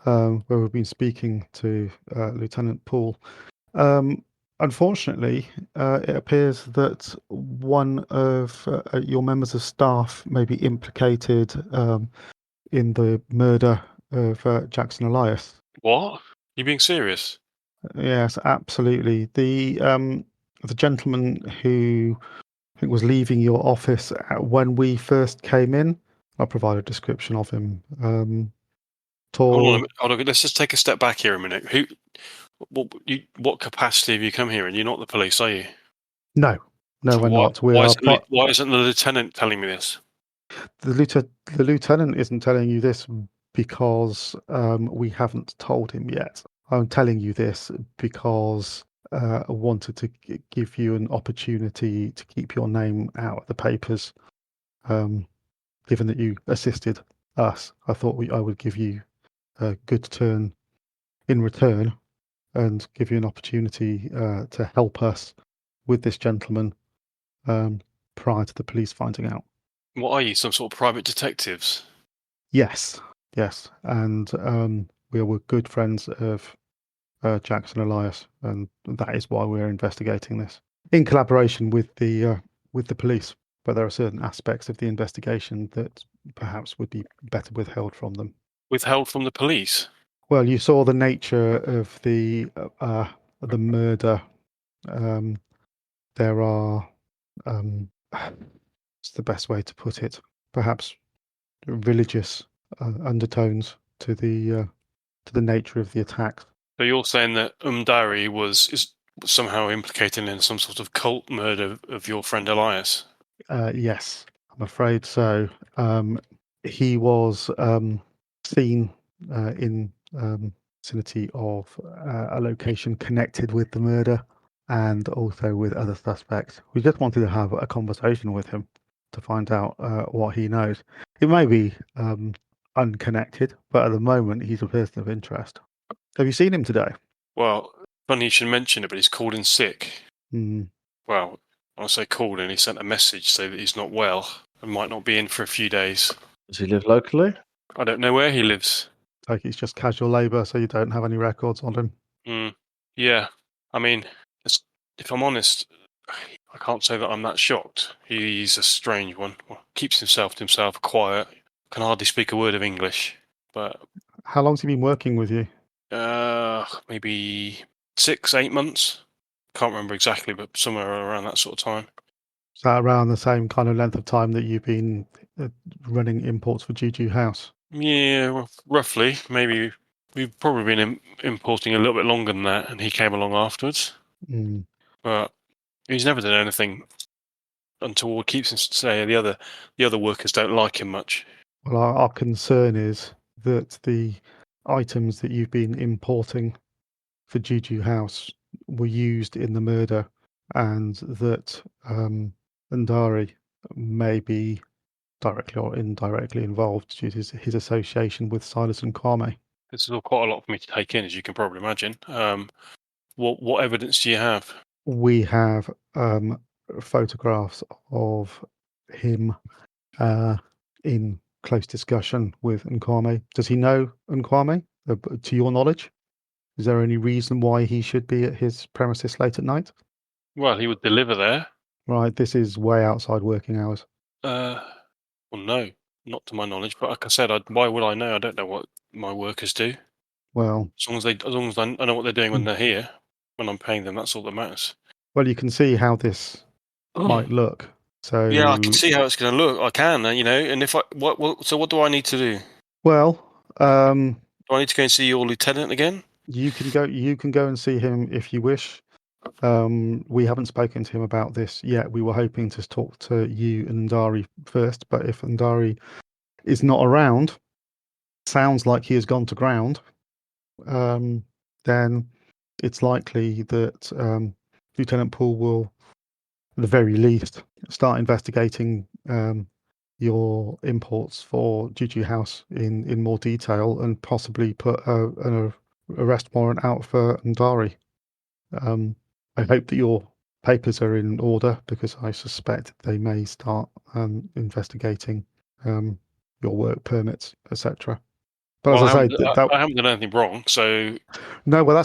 where we've been speaking to Lieutenant Poole. Unfortunately, it appears that one of your members of staff may be implicated in the murder of Jackson Elias. What? You being serious? Yes, absolutely. The gentleman who I think was leaving your office when we first came in. I'll provide a description of him. Tall. Hold on. Let's just take a step back here a minute. What capacity have you come here in? You're not the police, are you? No, we're not. Why isn't the lieutenant telling me this? The lieutenant isn't telling you this because we haven't told him yet. I'm telling you this because I wanted to give you an opportunity to keep your name out of the papers. Given that you assisted us, I thought I would give you a good turn in return and give you an opportunity to help us with this gentleman prior to the police finding out. What are you, some sort of private detectives? Yes, and we were good friends of Jackson Elias, and that is why we're investigating this in collaboration with the police. But there are certain aspects of the investigation that perhaps would be better withheld from them. Withheld from the police? Well, you saw the nature of the murder. There are what's the best way to put it? Perhaps religious undertones to the nature of the attack. So you're saying that Umdari is somehow implicated in some sort of cult murder of your friend Elias? Yes, I'm afraid so. He was seen in vicinity of a location connected with the murder and also with other suspects. We just wanted to have a conversation with him to find out what he knows. It may be unconnected, but at the moment he's a person of interest. Have you seen him today? Well, funny you should mention it, but he's called in sick. Mm. Well, I say called in, he sent a message saying that he's not well and might not be in for a few days. Does he live locally? I don't know where he lives. Like it's just casual labour, so you don't have any records on him. Yeah, I mean, if I'm honest, I can't say that I'm that shocked. He's a strange one. Well, keeps himself to himself, quiet, can hardly speak a word of English. But How long's he been working with you? maybe 6-8 months. Can't remember exactly, but somewhere around that sort of time. Is that around the same kind of length of time that you've been running imports for Juju House? Yeah, roughly. Maybe we've probably been importing a little bit longer than that, and he came along afterwards. Mm. But he's never done anything untoward. Keeps him say the other workers don't like him much. Well, our concern is that the items that you've been importing for Juju House were used in the murder, and that Andari may be directly or indirectly involved due to his association with Silas and Kwame. This is all quite a lot for me to take in, as you can probably imagine. What evidence do you have? We have photographs of him in close discussion with Nkwame. Does he know Nkwame, to your knowledge? Is there any reason why he should be at his premises late at night? Well, he would deliver there. Right, this is way outside working hours. Well, no, not to my knowledge. But like I said, why would I know? I don't know what my workers do. Well, As long as I know what they're doing when they're here, when I'm paying them, that's all that matters. well, you can see how this might look. So yeah, I can see how it's going to look. I can, and if what do I need to do? Well, Do I need to go and see your lieutenant again? you can go and see him if you wish. We haven't spoken to him about this yet. We were hoping to talk to you and Andari first, but if Andari is not around, sounds like he has gone to ground, then it's likely that Lieutenant Poole will, at the very least, start investigating your imports for Juju House in more detail and possibly put an arrest warrant out for Andari. I hope that your papers are in order because I suspect they may start investigating your work permits, etc. But Well, as I say, I haven't done anything wrong, so no. Well,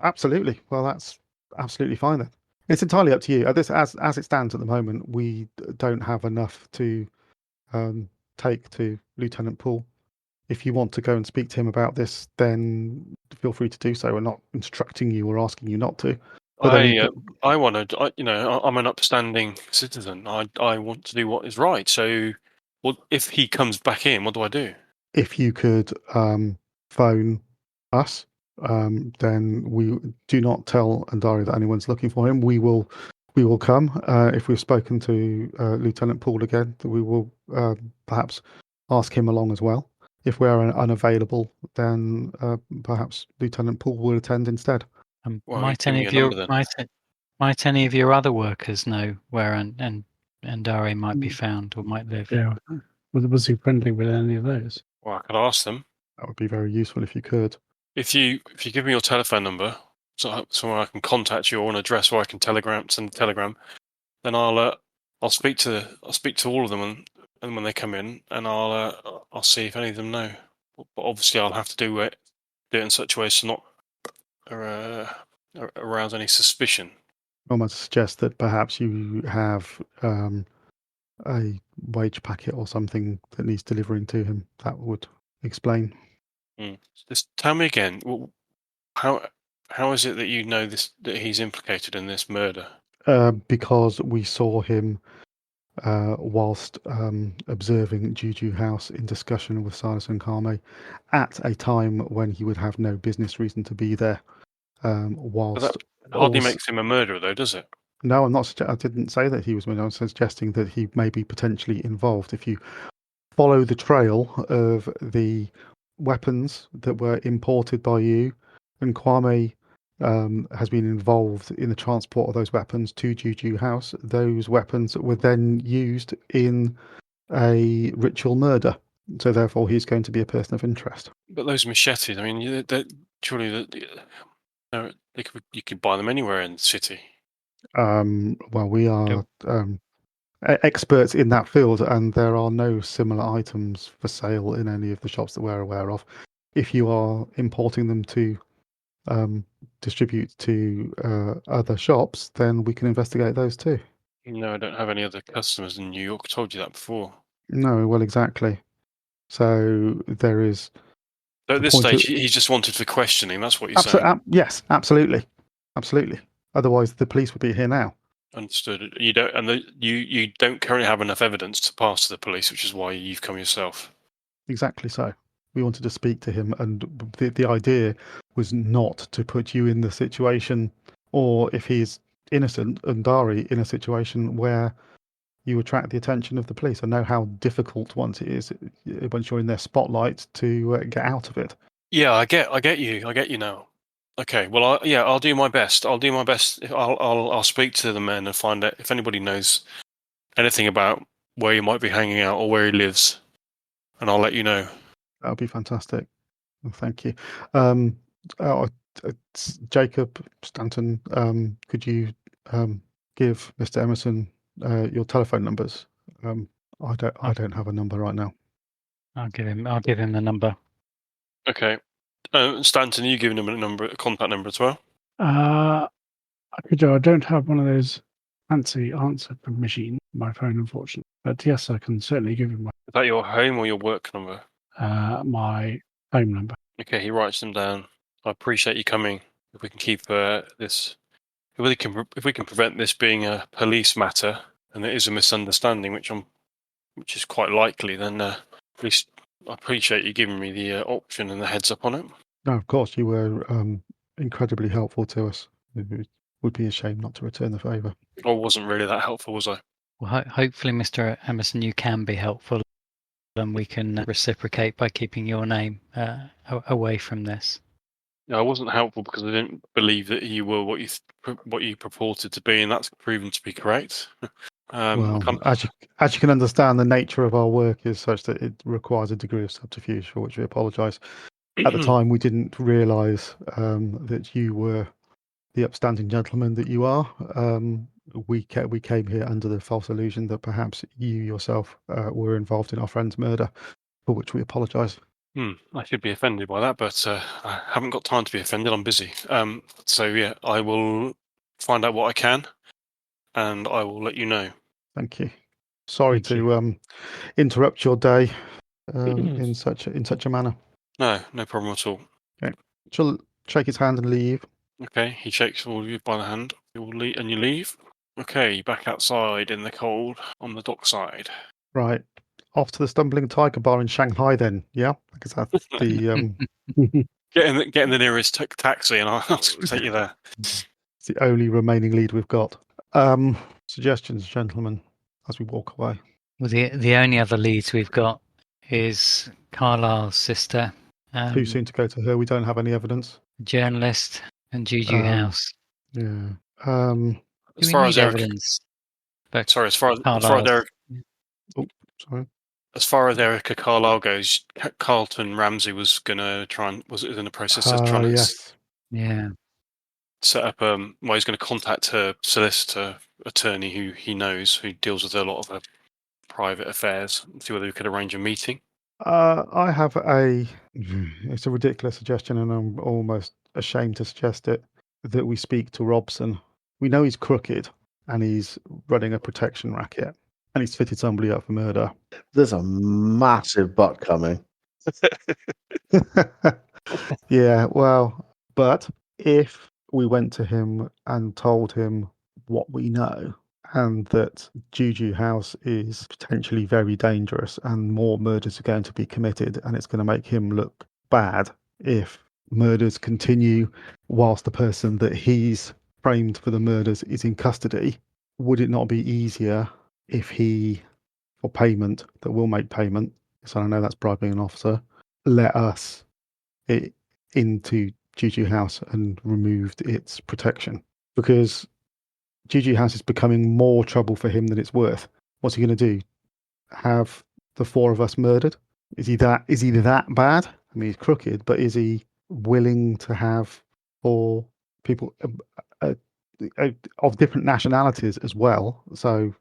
absolutely. Well, that's absolutely fine then. It's entirely up to you. As it stands at the moment, we don't have enough to take to Lieutenant Poole. If you want to go and speak to him about this, then feel free to do so. We're not instructing you or asking you not to. But I want to. I'm an upstanding citizen. I want to do what is right. So, if he comes back in? What do I do? If you could phone us, then we do not tell Andari that anyone's looking for him. We will come. If we've spoken to Lieutenant Poole again, we will perhaps ask him along as well. If we're unavailable, then perhaps Lieutenant Poole will attend instead. Might any of your other workers know where Andari might be found or might live? Yeah. Was he friendly with any of those? Well, I could ask them. That would be very useful if you could. If you give me your telephone number, somewhere I can contact you, or an address where I can send a telegram, then I'll speak to all of them, and when they come in, and I'll see if any of them know. But obviously, I'll have to do it in such a way as to not arouse any suspicion. I might suggest that perhaps you have a wage packet or something that needs delivering to him. That would explain. Just tell me again. How is it that you know that he's implicated in this murder? Because we saw him whilst observing Juju House in discussion with Silas and Kame at a time when he would have no business reason to be there. But that hardly makes him a murderer, though, does it? No, I'm not. I didn't say that he was. I was suggesting that he may be potentially involved. If you follow the trail of the weapons that were imported by you, and Kwame has been involved in the transport of those weapons to Juju House, those weapons were then used in a ritual murder. So therefore, he's going to be a person of interest. But those machetes, I mean, surely you could buy them anywhere in the city. Well, we are experts in that field, and there are no similar items for sale in any of the shops that we're aware of. If you are importing them to distribute to other shops, then we can investigate those too. No, I don't have any other customers in New York. I told you that before. No, well, exactly. So there is. So at this stage, he's just wanted for questioning. That's what you're saying. Yes, absolutely, absolutely. Otherwise, the police would be here now. Understood. You don't, and you don't currently have enough evidence to pass to the police, which is why you've come yourself. Exactly so. We wanted to speak to him, and the idea was not to put you in the situation, or if he's innocent and Dari in a situation where you attract the attention of the police. I know how difficult once you're in their spotlight to get out of it. Yeah, I get you now. Okay, well, I'll do my best. I'll do my best. I'll speak to the men and find out if anybody knows anything about where he might be hanging out or where he lives, and I'll let you know. That would be fantastic. Well, thank you. Jacob Stanton, could you give Mr. Emerson your telephone numbers? I don't have a number right now. I'll give him the number. Okay. Stanton, are you giving him a contact number as well? I don't have one of those fancy answer machines on my phone, unfortunately. But yes, I can certainly give him Is that your home or your work number? my home number. Okay, he writes them down. I appreciate you coming. If we can keep this, if we can prevent this being a police matter, and it is a misunderstanding, which is quite likely, then at least I appreciate you giving me the option and the heads up on it. No, of course, you were incredibly helpful to us. It would be a shame not to return the favour. I wasn't really that helpful, was I? Well, hopefully, Mr. Emerson, you can be helpful, and we can reciprocate by keeping your name away from this. No, I wasn't helpful because I didn't believe that you were what you purported to be, and that's proven to be correct. Well, as you can understand, the nature of our work is such that it requires a degree of subterfuge, for which we apologise. At the time, we didn't realise that you were the upstanding gentleman that you are. We came here under the false illusion that perhaps you yourself were involved in our friend's murder, for which we apologise. I should be offended by that, but I haven't got time to be offended. I'm busy. So yeah, I will find out what I can, and I will let you know. Thank you. Sorry to interrupt your day in such a manner. No problem at all. Okay. She'll shake his hand and leave. Okay, he shakes all of you by the hand. You will leave, and you leave. Okay, back outside in the cold on the dockside. Right. Off to the Stumbling Tiger Bar in Shanghai then, yeah? Because that's the... Get in the nearest taxi and I'll take you there. It's the only remaining lead we've got. Suggestions, gentlemen, as we walk away. Well, the only other leads we've got is Carlisle's sister. Too soon to go to her. We don't have any evidence. Journalist and Juju House. Yeah. As far as evidence. Sorry, as far as Eric. Oh, sorry. as far as Erica Carlisle goes, Carlton Ramsey was in the process of trying to Yes. Yeah. set up. Well, he's going to contact her solicitor attorney, who he knows, who deals with a lot of her private affairs, and see whether we could arrange a meeting. I have it's a ridiculous suggestion, and I'm almost ashamed to suggest it, that we speak to Robson. We know he's crooked, and he's running a protection racket, and he's fitted somebody up for murder. There's a massive butt coming. Yeah, well, but if we went to him and told him what we know, and that Juju House is potentially very dangerous and more murders are going to be committed, and it's going to make him look bad if murders continue whilst the person that he's framed for the murders is in custody, would it not be easier if he, for payment, that will make payment, so I know that's bribing an officer, let us into Juju House and removed its protection? Because Juju House is becoming more trouble for him than it's worth. What's he going to do? Have the four of us murdered? Is he that bad? I mean, he's crooked, but is he willing to have four people of different nationalities as well? So,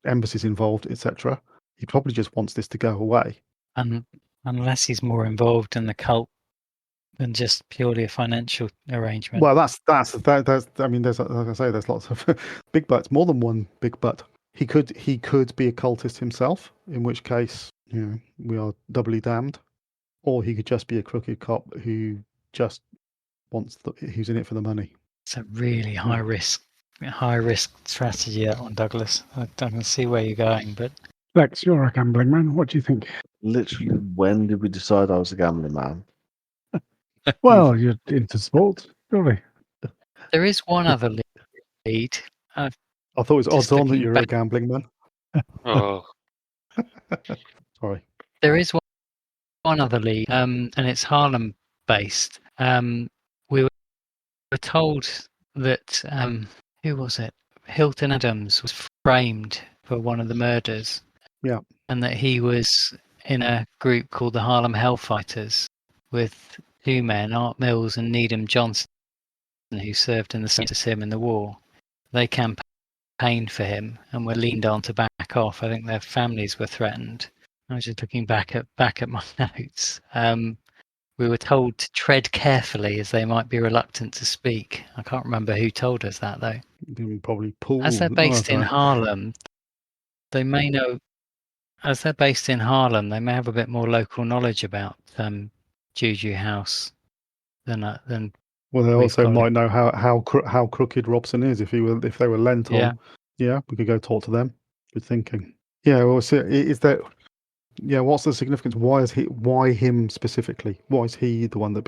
embassies involved, etc. He probably just wants this to go away. Unless he's more involved in the cult than just purely a financial arrangement. Well, that's. I mean, there's, like I say, there's lots of big butts. More than one big butt. He could be a cultist himself, in which case, we are doubly damned. Or he could just be a crooked cop who just who's in it for the money. It's a really high risk strategy, that one, Douglas. I can see where you're going, but Lex, you're a gambling man. What do you think? Literally, when did we decide I was a gambling man? Well, you're into sport, surely. there is one other lead. I thought it was Just odds on that looking you're back- a gambling man. Oh, Sorry. There is one other lead, and it's Harlem based. We were told that who was it? Hilton Adams was framed for one of the murders. Yeah. And that he was in a group called the Harlem Hellfighters with two men, Art Mills and Needham Johnson, who served in the same as him in the war. They campaigned for him and were leaned on to back off. I think their families were threatened. I was just looking back at my notes. We were told to tread carefully as they might be reluctant to speak. I can't remember who told us that, though. Probably Paul. As they're based in Harlem, they may know. As they're based in Harlem, they may have a bit more local knowledge about Juju House than. Well, they we've also got might know how crooked Robson is. If they were lent on, we could go talk to them. Good thinking. Yeah. Well, so is that? Yeah. What's the significance? Why him specifically? Why is he the one that's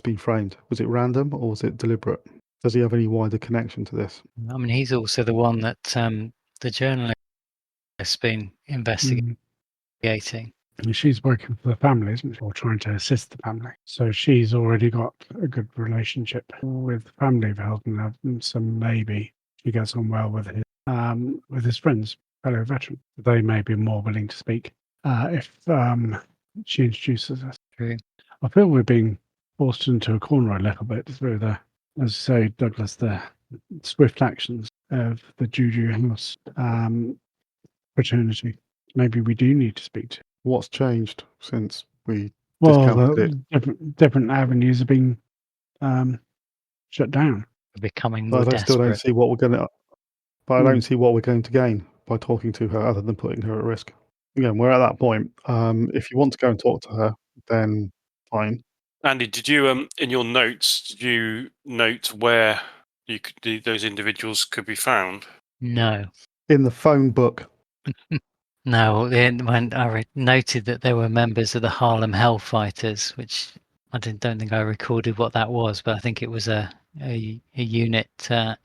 been framed? Was it random or was it deliberate? Does he have any wider connection to this? I mean, he's also the one that the journalist has been investigating. And she's working for the family, isn't she? Or trying to assist the family. So she's already got a good relationship with the family of Hilton, so maybe she gets on well with his friends, fellow veterans. They may be more willing to speak if she introduces us. True. I feel we're being forced into a corner a little bit through as you say, Douglas, the swift actions of the Juju House fraternity. Maybe we do need to speak to. What's changed since we discounted it? Different avenues have been shut down. We're becoming more But I desperate. still don't see what we're going to. But I don't see what we're going to gain by talking to her, other than putting her at risk. Again, we're at that point. If you want to go and talk to her, then fine. Andy, did you in your notes note where those individuals could be found? No. In the phone book. No, when I noted that there were members of the Harlem Hellfighters, which I don't think I recorded what that was, but I think it was a unit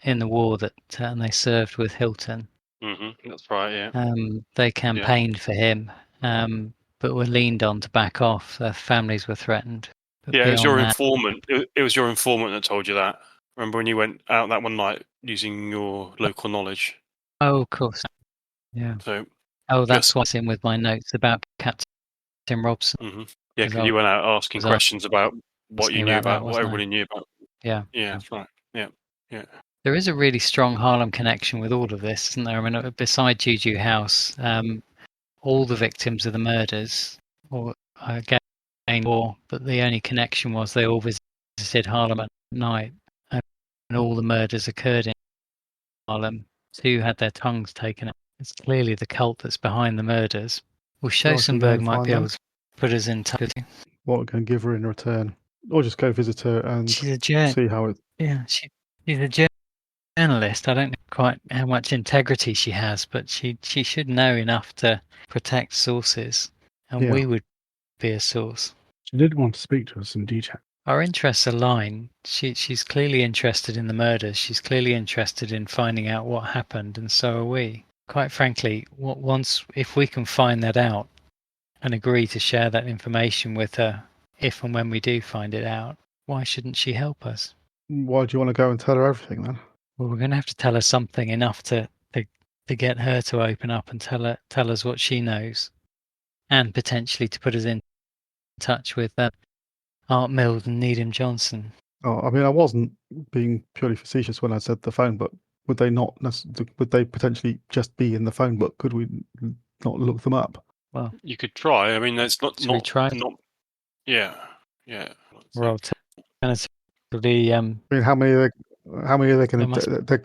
in the war that and they served with Hilton. Mm-hmm, that's right, yeah. They campaigned for him, but were leaned on to back off. Their families were threatened. But yeah, it was your beyond that- informant. It was your informant that told you that. Remember when you went out that one night using your local knowledge? Oh, of course. Yeah. So Oh, that's what's in with my notes about Captain Robson. Mm-hmm. Yeah, 'Cause because I you went out asking was questions about what you asking knew about that, about, what wasn't I? everybody knew about. Yeah. Yeah, that's right. Yeah, yeah. There is a really strong Harlem connection with all of this, isn't there? I mean, beside Juju House, all the victims of the murders, or again, war, but the only connection was they all visited Harlem at night, and all the murders occurred in Harlem. 2 had their tongues taken out. It's clearly the cult that's behind the murders. Well, So I can go Schoenberg and might find be able them. to put us in touch with you. What can give her in return, or just go visit her and She's a journalist. see how it. Yeah, she's a journalist. I don't know quite how much integrity she has, but she should know enough to protect sources, and Yeah. we would be a source. She did want to speak to us in detail. Our interests align. She's clearly interested in the murders. She's clearly interested in finding out what happened, and so are we. Quite frankly, if we can find that out and agree to share that information with her, if and when we do find it out, why shouldn't she help us? Why do you want to go and tell her everything then? Well, we're going to have to tell her something enough to get her to open up and tell us what she knows, and potentially to put us in touch with Art Mills and Needham Johnson. Oh, I mean, I wasn't being purely facetious when I said the phone book. Would they not? Would they potentially just be in the phone book? Could we not look them up? Well, You could try. I mean, that's should we try? Yeah, yeah. We're alternatively, I mean, how many are they There going must- to?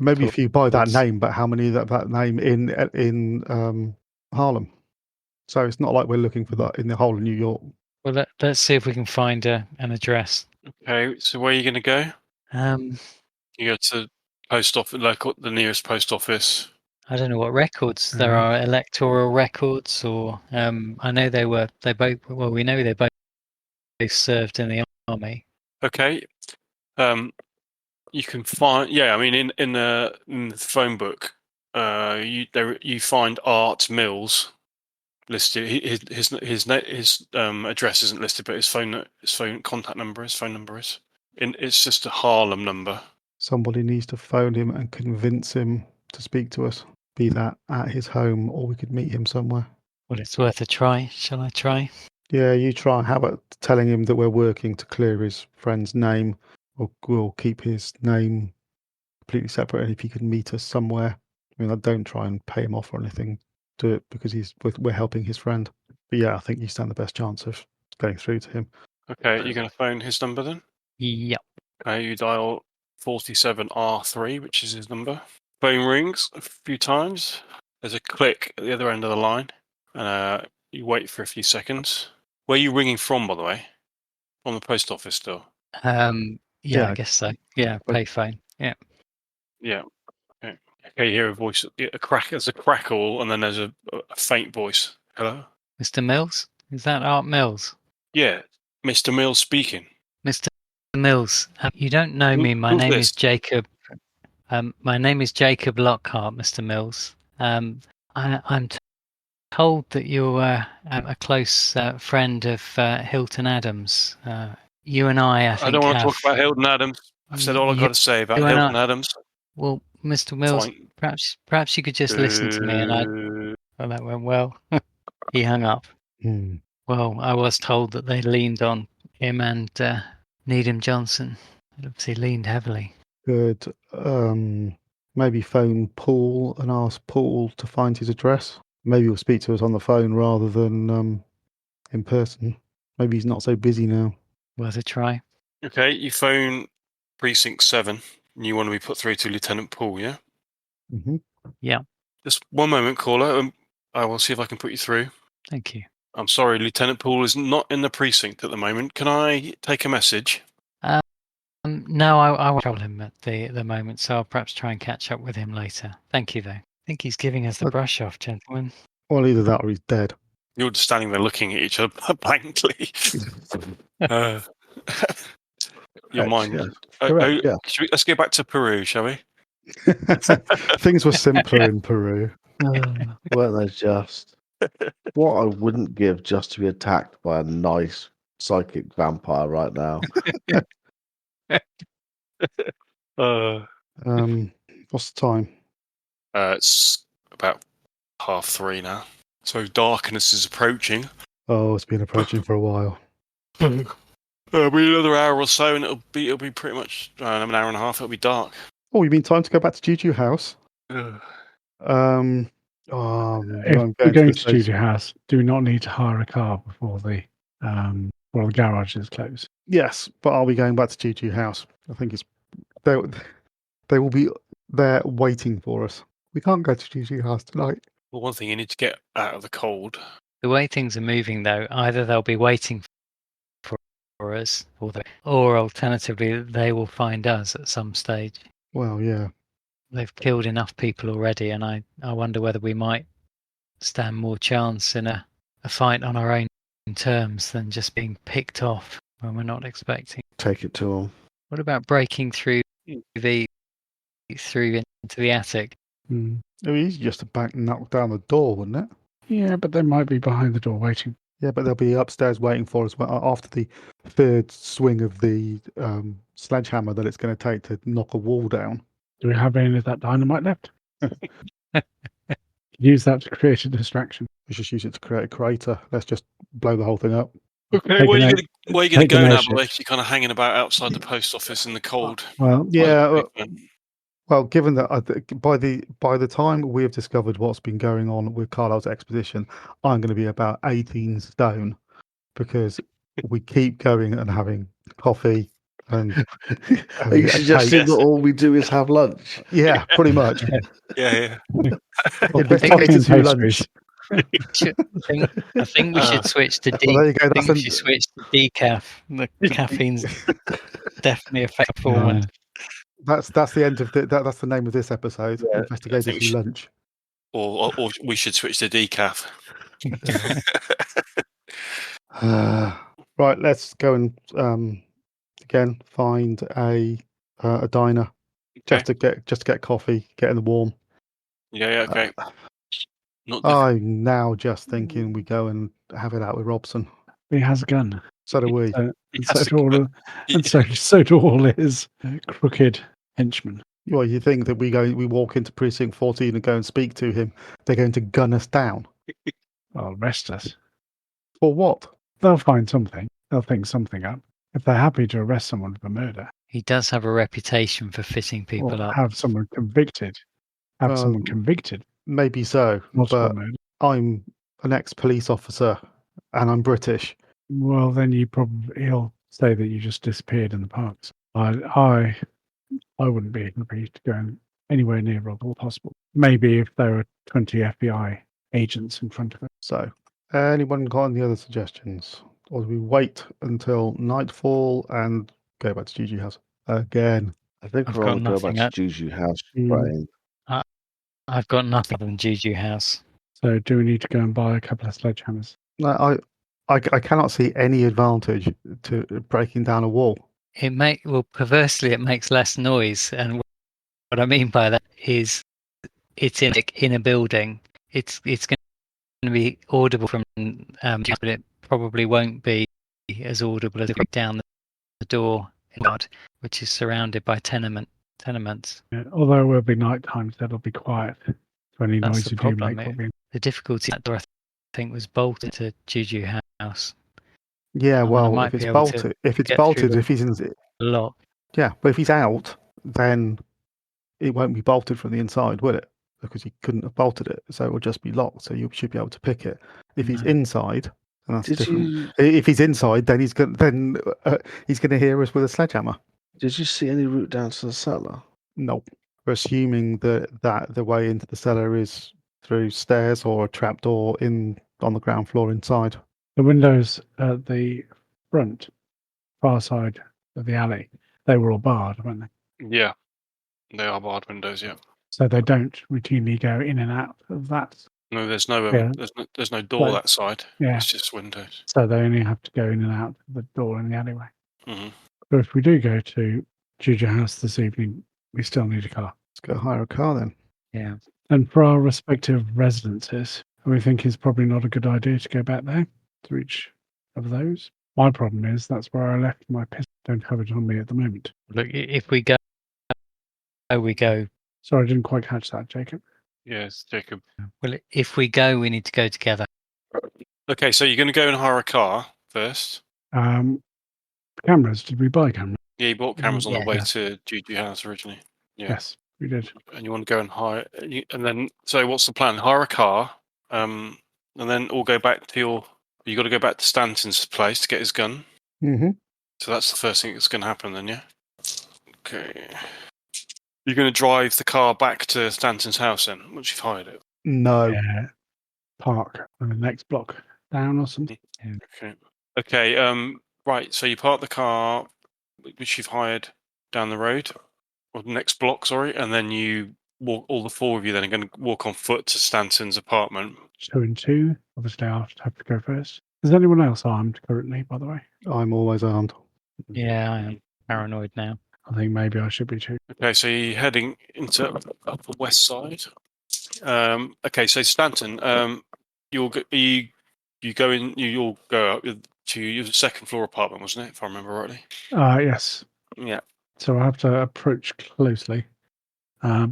Maybe if you buy that Course. name, but how many that name in Harlem? So it's not like we're looking for that in the whole of New York. well, let's see if we can find an address. Okay, so where are you going to go? You go to post office, the nearest post office. I don't know what records there are, electoral records, or I know we know they both served in the army. Okay. You can find. Yeah, I mean, in the phone book, you find Art Mills listed. His address isn't listed, but his phone contact number, his phone number is. It's just a Harlem number. Somebody needs to phone him and convince him to speak to us. Be that at his home, or we could meet him somewhere. Well, it's worth a try. Shall I try? Yeah, you try. How about telling him that we're working to clear his friend's name, or we'll keep his name completely separate. And if he can meet us somewhere, I mean, I don't try and pay him off or anything. Do it because we're helping his friend. But yeah, I think you stand the best chance of going through to him. Okay, you're going to phone his number then? Yep. Okay, you dial 47R3, which is his number. Phone rings a few times. There's a click at the other end of the line. You wait for a few seconds. Where are you ringing from, by the way? From the post office still? Yeah, I guess so. Yeah, payphone. Yeah. Yeah. Okay, you hear a voice. There's a crackle, and then there's a faint voice. Hello? Mr. Mills? Is that Art Mills? Yeah, Mr. Mills speaking. Mr. Mills, you don't know me. My who's name this? is Jacob. My name is Jacob Lockhart, Mr. Mills. I'm told that you're a close friend of Hilton Adams. You and I think, I don't want to have... talk about Hilton Adams. I've said all I've got to say about Hilton Adams. Well, Mr. Mills, Fine. perhaps you could just listen to me, and well, that went well. He hung up. Well, I was told that they leaned on him and Needham Johnson. They obviously leaned heavily. Good. Maybe phone Paul and ask Paul to find his address. Maybe he'll speak to us on the phone rather than in person. Maybe he's not so busy now. Worth a try. Okay, you phone Precinct 7, and you want to be put through to Lieutenant Paul, yeah? Mm-hmm. Yeah. Just one moment, caller. I will see if I can put you through. Thank you. I'm sorry, Lieutenant Paul is not in the precinct at the moment. Can I take a message? No, I won't trouble him at the moment, so I'll perhaps try and catch up with him later. Thank you, though. I think he's giving us the brush off, gentlemen. Well, either that or he's dead. You're just standing there looking at each other blankly. Your mind. Yeah. Let's go back to Peru, shall we? Things were simpler in Peru. Weren't they just? What I wouldn't give just to be attacked by a nice psychic vampire right now. What's the time? It's about 3:30 now. So darkness is approaching. Oh, it's been approaching for a while. It'll be another hour or so, and it'll be pretty much an hour and a half. It'll be dark. Oh, you mean time to go back to Juju House? Ugh. If I'm we're going going to to the station. Studio House, do we not need to hire a car before the garage is closed? Yes, but are we going back to Juju House? I think it's they will be there waiting for us. We can't go to Juju House tonight. Well, one thing you need to get out of the cold. The way things are moving, though, either they'll be waiting for us, or alternatively, they will find us at some stage. Well, yeah. They've killed enough people already, and I wonder whether we might stand more chance in a fight on our own terms than just being picked off when we're not expecting. Take it to them. What about breaking through into the attic? Mm. It was easy just to knock down the door, wouldn't it? Yeah, but they might be behind the door waiting. Yeah, but they'll be upstairs waiting for us after the third swing of the sledgehammer that it's going to take to knock a wall down. Do we have any of that dynamite left? Use that to create a distraction. We should use it to create a crater. Let's just blow the whole thing up. Okay, Take where an are air- you going to take an go now, airship. Blake? You're kind of hanging about outside the post office in the cold. Well, Yeah. Well, given that by the time we have discovered what's been going on with Carlisle's expedition, I'm going to be about 18 stone because we keep going and having coffee and Are you a suggesting cake. that all we do is have lunch? Yeah, pretty much. Yeah. Investigators who lunch. I think we should switch to Well, there you go. I think we should switch to decaf. The caffeine's definitely affect performance. That's the end of that's the name of this episode. Yeah, Investigators I think who lunch. Or we should switch to decaf. Right, let's go and again find a diner just to get coffee, get in the warm. Yeah, okay. I'm now just thinking we go and have it out with Robson. he has a gun. So do we. So do all his crooked henchmen. Well, you think that we walk into precinct 14 and go and speak to him, they're going to gun us down. Well, arrest us. For what? They'll find something. They'll think something up. If they're happy to arrest someone for murder, He does have a reputation for fitting people or up. have someone convicted. Someone convicted. Maybe so, Not for but murder. I'm an ex-police officer and I'm British. Well, then he'll say that you just disappeared in the parks. I wouldn't be happy to go anywhere near Rob or possible. Maybe if there were 20 FBI agents in front of it. So, anyone got any other suggestions? Or do we wait until nightfall and go back to Juju House again? I think I've we're got all go back nothing to at- Juju House, Mm. Brian. I've got nothing than Juju House. So do we need to go and buy a couple of sledgehammers? No, I cannot see any advantage to breaking down a wall. Perversely, it makes less noise, and what I mean by that is it's in a building. It's going to be audible from, but it probably won't be as audible as if we break down the door, which is surrounded by tenements. Yeah, although it will be night time, so it'll be quiet. So any That's noise the you do problem, make will be. The difficulty that door, I think, was bolted to Juju House. Yeah, I mean, I well, might if be it's able to bolted, get through if he's in, a lot. yeah, but if he's out, then it won't be bolted from the inside, will it? Because he couldn't have bolted it, so it will just be locked. So you should be able to pick it. If he's No. inside, then that's Did different. you If he's inside, then he's going to hear us with a sledgehammer. did you see any route down to the cellar? Nope. We're assuming that the way into the cellar is through stairs or a trapdoor on the ground floor inside. The windows at the front, far side of the alley, they were all barred, weren't they? Yeah. They are barred windows, yeah. So they don't routinely go in and out of that. No, there's no Yeah. there's no door But- that side. Yeah. It's just windows. So they only have to go in and out of the door in the alleyway. Hmm. But if we do go to Juju House this evening, we still need a car. Let's go hire a car then. Yeah. And for our respective residences, we think it's probably not a good idea to go back there to each of those. My problem is that's where I left my pistol. Don't have it on me at the moment. Look, if we go, we go. Sorry, I didn't quite catch that, Jacob. Yes, Jacob. Well, if we go, we need to go together. Okay, so you're going to go and hire a car first. Cameras. Did we buy cameras? Yeah, you bought cameras on the way Yes. to Juju House originally. Yeah. Yes, we did. And you want to go and hire, and then so what's the plan? Hire a car, and then all go back to your. You got to go back to Stanton's place to get his gun. Mm-hmm. So that's the first thing that's going to happen, then, yeah. Okay. You're going to drive the car back to Stanton's house then, once you've hired it. No. Park on the next block down or something. Okay. Okay. Right. So you park the car, which you've hired, down the road, or the next block, sorry, and then you walk. All the four of you then are going to walk on foot to Stanton's apartment. 2 and 2. Obviously, I'll have to go first. Is anyone else armed currently, by the way? I'm always armed. Yeah, I am paranoid now. I think maybe I should be too. Okay, so you're heading into Upper West Side. Okay, so Stanton, you'll go you'll go up to your second floor apartment, wasn't it? If I remember rightly. Yes. Yeah. So I have to approach closely. I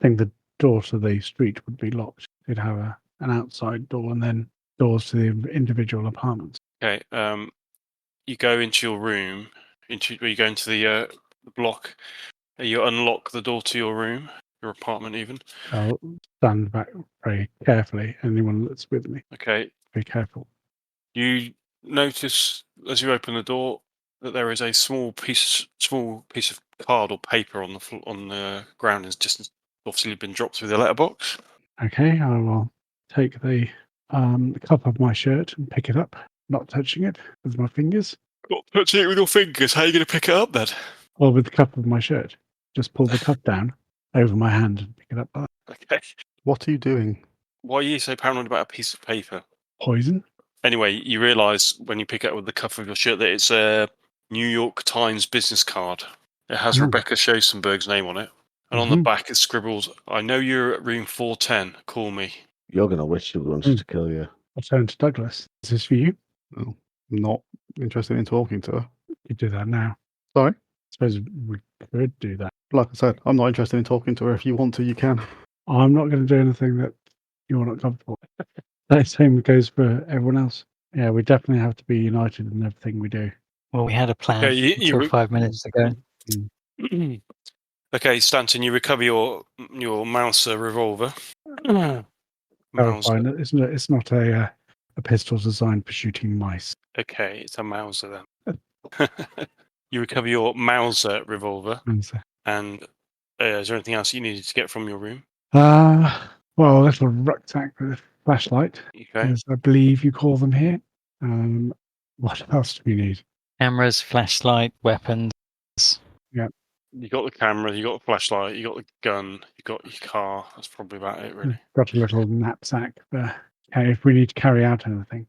think the door to the street would be locked. It'd have an outside door and then doors to the individual apartments. Okay. You go into your room. You go into the block. You unlock the door to your room, your apartment, even. I'll stand back very carefully. Anyone that's with me, Okay. be careful. You notice as you open the door that there is a small piece of card or paper on the ground. It's just obviously been dropped through the letterbox. Okay, I will take the cup of my shirt and pick it up, not touching it with my fingers. Not touching it with your fingers. How are you going to pick it up then? Or with the cup of my shirt. Just pull the cup down over my hand and pick it up. Okay. What are you doing? Why are you so paranoid about a piece of paper? Poison? Anyway, you realise when you pick it up with the cuff of your shirt that it's a New York Times business card. It has Rebecca Schosenberg's name on it. And on the back it scribbles, "I know you're at room 410. Call me." You're going to wish you wanted to kill you. I'll turn to Douglas. Is this for you? Oh, I'm not interested in talking to her. You do that now. Sorry? I suppose we could do that. Like I said, I'm not interested in talking to her. If you want to, you can. I'm not going to do anything that you're not comfortable with. That same goes for everyone else. Yeah, we definitely have to be united in everything we do. Well, we had a plan Okay, until 5 minutes ago. Okay, Stanton, you recover your Mauser revolver. Clarifying that it's not a pistol designed for shooting mice. Okay, it's a Mauser then. You recover your Mauser revolver. And is there anything else you needed to get from your room? Well, a little rucksack with a flashlight, Okay. as I believe you call them here. What else do we need? Cameras, flashlight, weapons. You got the camera, you got the flashlight, you got the gun, you got your car. That's probably about it, really. Got a little knapsack if we need to carry out anything.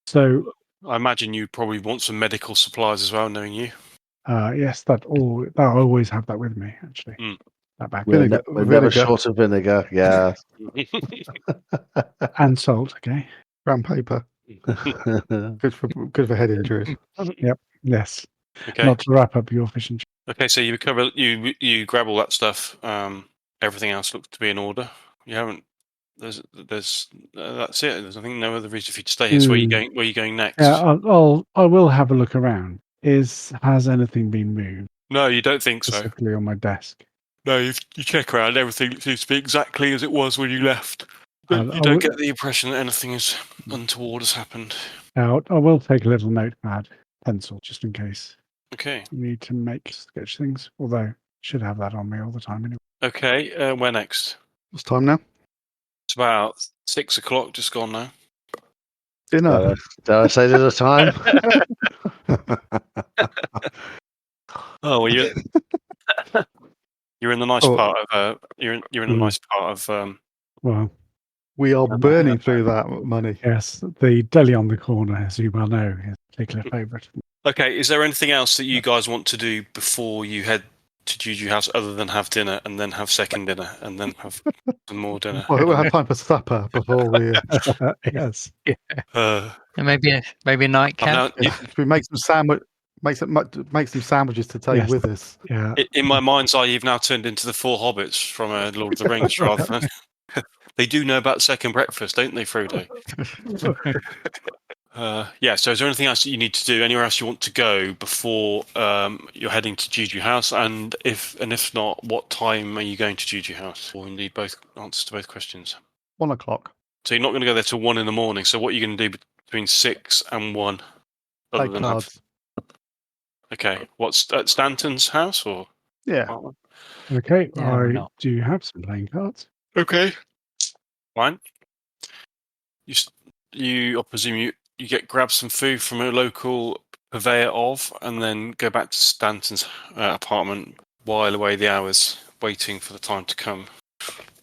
So, I imagine you probably want some medical supplies as well, knowing you. yes, I always have that with me, actually. That back. We're never short of vinegar, yeah. And salt, okay. Brown paper. Good for head injuries. Yep. Yes. Okay. Not to wrap up your fish and chips. Okay, so you recover, you grab all that stuff. Everything else looks to be in order. You haven't. There's that's it. There's no other reason for you to stay here. So where are you going next? Yeah, I will have a look around. Has anything been moved? No, you don't think so. Specifically on my desk. No, you check around. Everything seems to be exactly as it was when you left. You don't get the impression that anything is untoward has happened. I will take a little notepad, pencil, just in case. Okay. You need to make sketch things, although should have that on me all the time anyway. Okay, where next? What's time now? It's about 6 o'clock, just gone now. Dinner. Did I say dinner time? Oh, well, you're in the nice part of you're in a nice part of Well, we are burning through that money. yes, the deli on the corner, as you well know, is a particular favourite. Okay, is there anything else that you guys want to do before you head to Juju House other than have dinner and then have second dinner and then have some more dinner? Well, we'll have time for supper before we. Yes. And maybe a nightcap. If we make some sandwiches to take with us. Yeah. In my mind's eye, you've now turned into the 4 hobbits from Lord of the Rings rather than. They do know about second breakfast, don't they, Frodo? Yeah, so is there anything else that you need to do? Anywhere else you want to go before you're heading to Juju House? And if not, what time are you going to Juju House? Or indeed both answers to both questions. 1 o'clock. So you're not going to go there till 1 in the morning. So what are you going to do between 6 and 1? Other Play than cards. Okay, what's at Stanton's house or? Yeah. apartment? Okay, Yeah, why I not? do have some playing cards. Okay, fine. I presume you grab some food from a local purveyor of, and then go back to Stanton's apartment, while away the hours, waiting for the time to come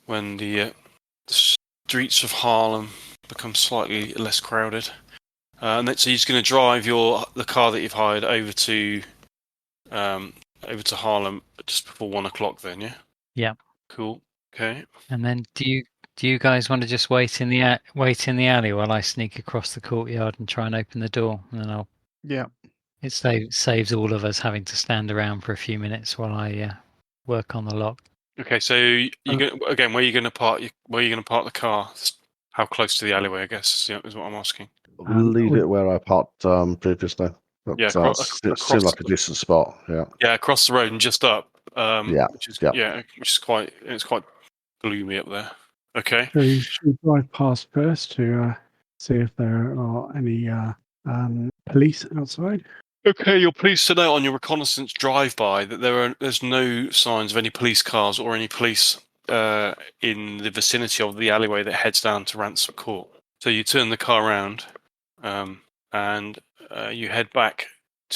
when the streets of Harlem become slightly less crowded. And so you're just going to drive the car that you've hired over to Harlem just before 1 o'clock. Then, yeah. Yeah. Cool. Okay. And then do you guys want to just wait in the alley while I sneak across the courtyard and try and open the door, and then Yeah. it saves all of us having to stand around for a few minutes while I work on the lock. Okay. So again, where are you going to park? Where are you going to park the car? How close to the alleyway? I guess is what I'm asking. Leave it where I parked previously. That Yeah, seemed like a decent spot. Yeah. Yeah, across the road and just up. Yeah, Which is yeah. which is quite gloomy up there. Okay. So you should drive past first to see if there are any police outside. Okay, you're pleased to know on your reconnaissance drive-by that there's no signs of any police cars or any police in the vicinity of the alleyway that heads down to Ransom Court. So you turn the car around, and you head back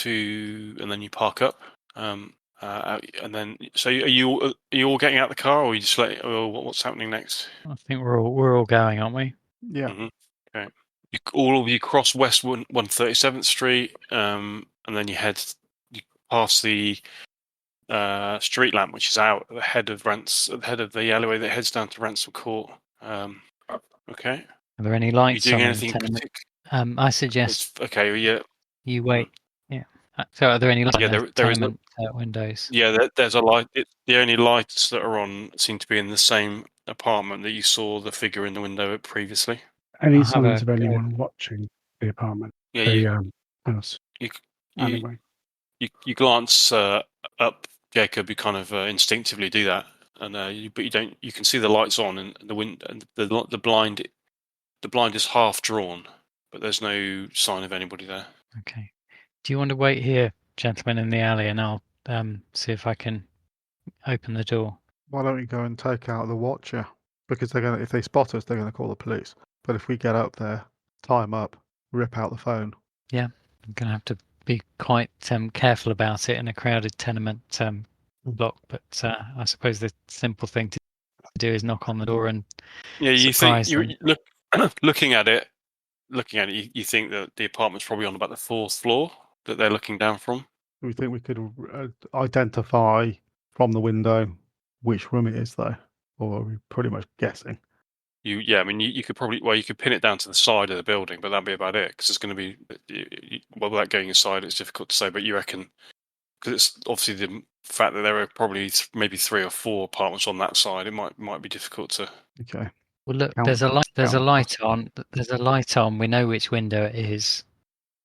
and then you park up, and then so are you all getting out the car, or are you just what's happening next? I think we're all going, aren't we? Yeah. Mm-hmm. Okay. All of you cross West 137th Street, and then you pass the street lamp, which is out at the head of the alleyway that heads down to Ransom Court. Okay. Are there any Are you lights doing on anything in the tenement? particular? I suggest Okay. Yeah. you wait. Yeah. So are there any lights Yeah. on the There is. tenement windows? Yeah. There's a light. The only lights that are on seem to be in the same apartment that you saw the figure in the window previously. Any I'll have signs a of anyone watching the apartment? Yeah. The house You alleyway. you glance up, Jacob. You kind of instinctively do that, and but you don't. You can see the lights on, and the window, and the blind. The blind is half drawn, but there's no sign of anybody there. Okay. Do you want to wait here, gentlemen, in the alley, and I'll see if I can open the door? Why don't we go and take out the watcher? Because if they spot us, they're gonna call the police. But if we get up there, tie 'em up, rip out the phone. Yeah, I'm going to have to be quite careful about it in a crowded tenement block. But I suppose the simple thing to do is knock on the door and You surprise think them. looking at it, you think that the apartment's probably on about the 4th floor that they're looking down from. Do we think we could identify from the window which room it is, though, or are we pretty much guessing? I mean, you could probably you could pin it down to the side of the building, but that'd be about it because it's going to be without going inside, it's difficult to say. But you reckon because it's obviously the fact that there are probably maybe 3 or 4 apartments on that side, it might be difficult to. Okay. Well, look, Count- there's a light. There's a count light possible. on. There's a light on. We know which window it is.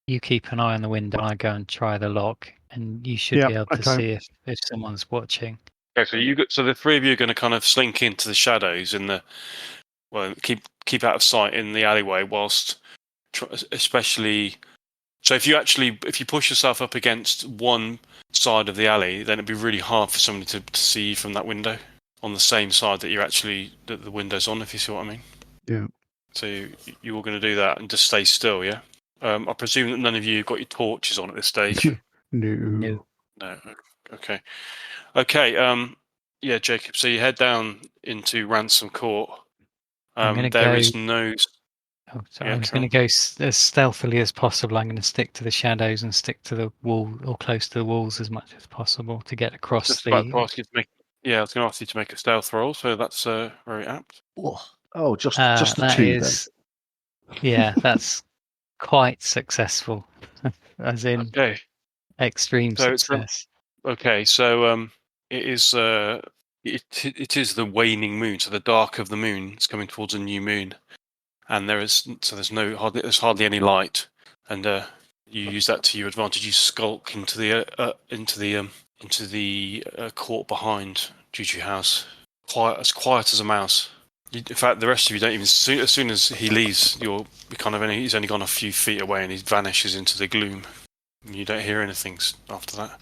You keep an eye on the window. I go and try the lock, and you should Yeah, be able to okay. see if someone's watching. Okay, so the 3 of you are going to kind of slink into the shadows keep out of sight in the alleyway, whilst especially. So if you push yourself up against one side of the alley, then it'd be really hard for somebody to see you from that window on the same side that the window's on. If you see what I mean. Yeah. So you're all going to do that and just stay still, yeah. I presume that none of you have got your torches on at this stage. No. No. Okay. Yeah, Jacob. So you head down into Ransom Court. There is no. Oh, sorry. Yeah, I was going to go as stealthily as possible. I'm going to stick to the shadows and stick to the wall or close to the walls as much as possible to get across Just the. about to ask you to make. Yeah, I was going to ask you to make a stealth roll, so that's very apt. Oh, just the That 2 is, yeah, that's quite successful, as in Okay. extreme So it's success. Okay, so it is It is the waning moon, so the dark of the moon is coming towards a new moon, and there's hardly any light, and you use that to your advantage. You skulk into the court behind Juju House, quiet as a mouse. In fact, the rest of you don't even. As soon as he leaves, he's only gone a few feet away, and he vanishes into the gloom. You don't hear anything after that.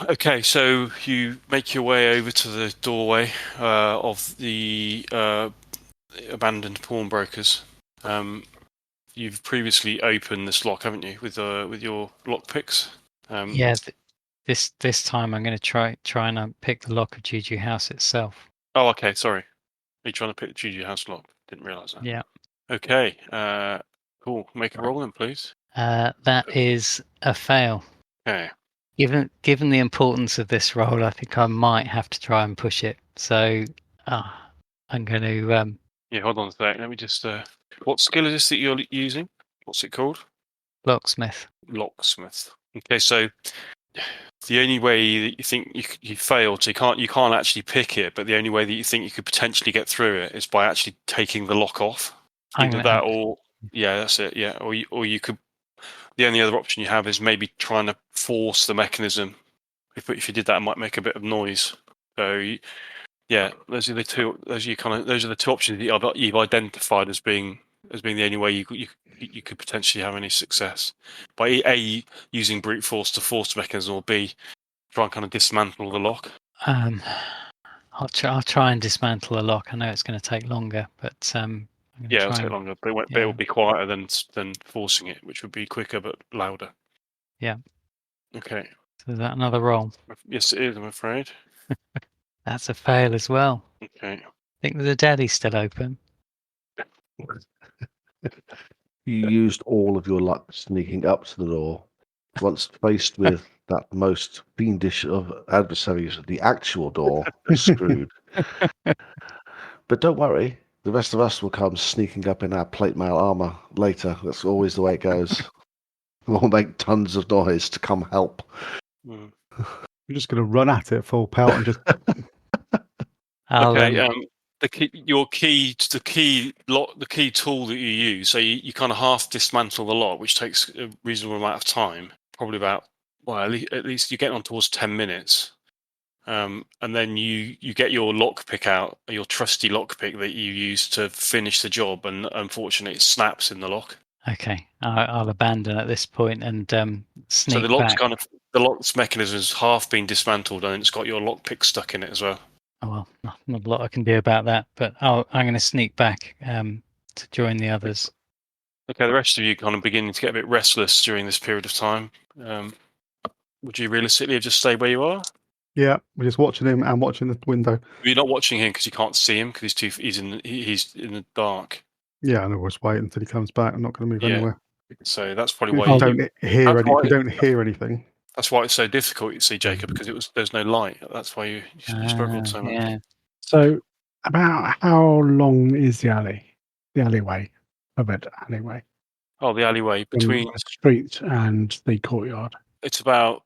Okay, so you make your way over to the doorway of the abandoned pawnbrokers. You've previously opened this lock, haven't you, with your lockpicks? Yeah, this time I'm going to try and unpick the lock of Juju House itself. Oh, okay. Sorry. Are you trying to pick the Juju House lock? Didn't realise that. Yeah. Okay. Cool. Make a roll then, please. That is a fail. Okay. Given the importance of this roll, I think I might have to try and push it. So I'm going to. Yeah. Hold on a sec. Let me just. What skill is this that you're using? What's it called? Locksmith. Locksmith. Okay. So the only way that you think you failed, so you can't actually pick it, but the only way that you think you could potentially get through it is by actually taking the lock off. Either that, or that's it. Yeah, or you could. The only other option you have is maybe trying to force the mechanism. If you did that, it might make a bit of noise. So those are the two. Those are the two options that you've identified as being the only way you could potentially have any success. By A, using brute force to force the mechanism, or B, try and kind of dismantle the lock. I'll try and dismantle the lock. I know it's going to take longer, but it'll take longer, but it will be quieter than forcing it, which would be quicker but louder. Yeah. Okay. So is that another roll? Yes, it is, I'm afraid. That's a fail as well. Okay. I think the deli's still open. You used all of your luck sneaking up to the door. Once faced with that most fiendish of adversaries, the actual door is screwed. But don't worry, the rest of us will come sneaking up in our plate mail armor later. That's always the way it goes. We'll make tons of noise to come help. Mm. We're just going to run at it full pelt and just. Okay. The key tool that you use. So you kind of half dismantle the lock, which takes a reasonable amount of time. Probably about at least you get on towards 10 minutes. And then you get your lockpick out, your trusty lockpick that you use to finish the job, and unfortunately it snaps in the lock. Okay, I'll abandon at this point and sneak So the lock's back. the lock's mechanism has half been dismantled, and it's got your lockpick stuck in it as well. Oh well, not a lot I can do about that, but I'm going to sneak back to join the others. Okay, the rest of you kind of beginning to get a bit restless during this period of time. Would you realistically have just stayed where you are? Yeah, we're just watching him and watching the window. You're not watching him because you can't see him because he's in the dark. Yeah, and we'll just wait until he comes back. I'm not going to move anywhere. So that's probably If why you don't hear anything. That's why it's so difficult, you see, Jacob, because there's no light. That's why you struggled so much. Yeah. So, about how long is the alleyway? Alleyway. Oh, the alleyway From between the street and the courtyard. it's about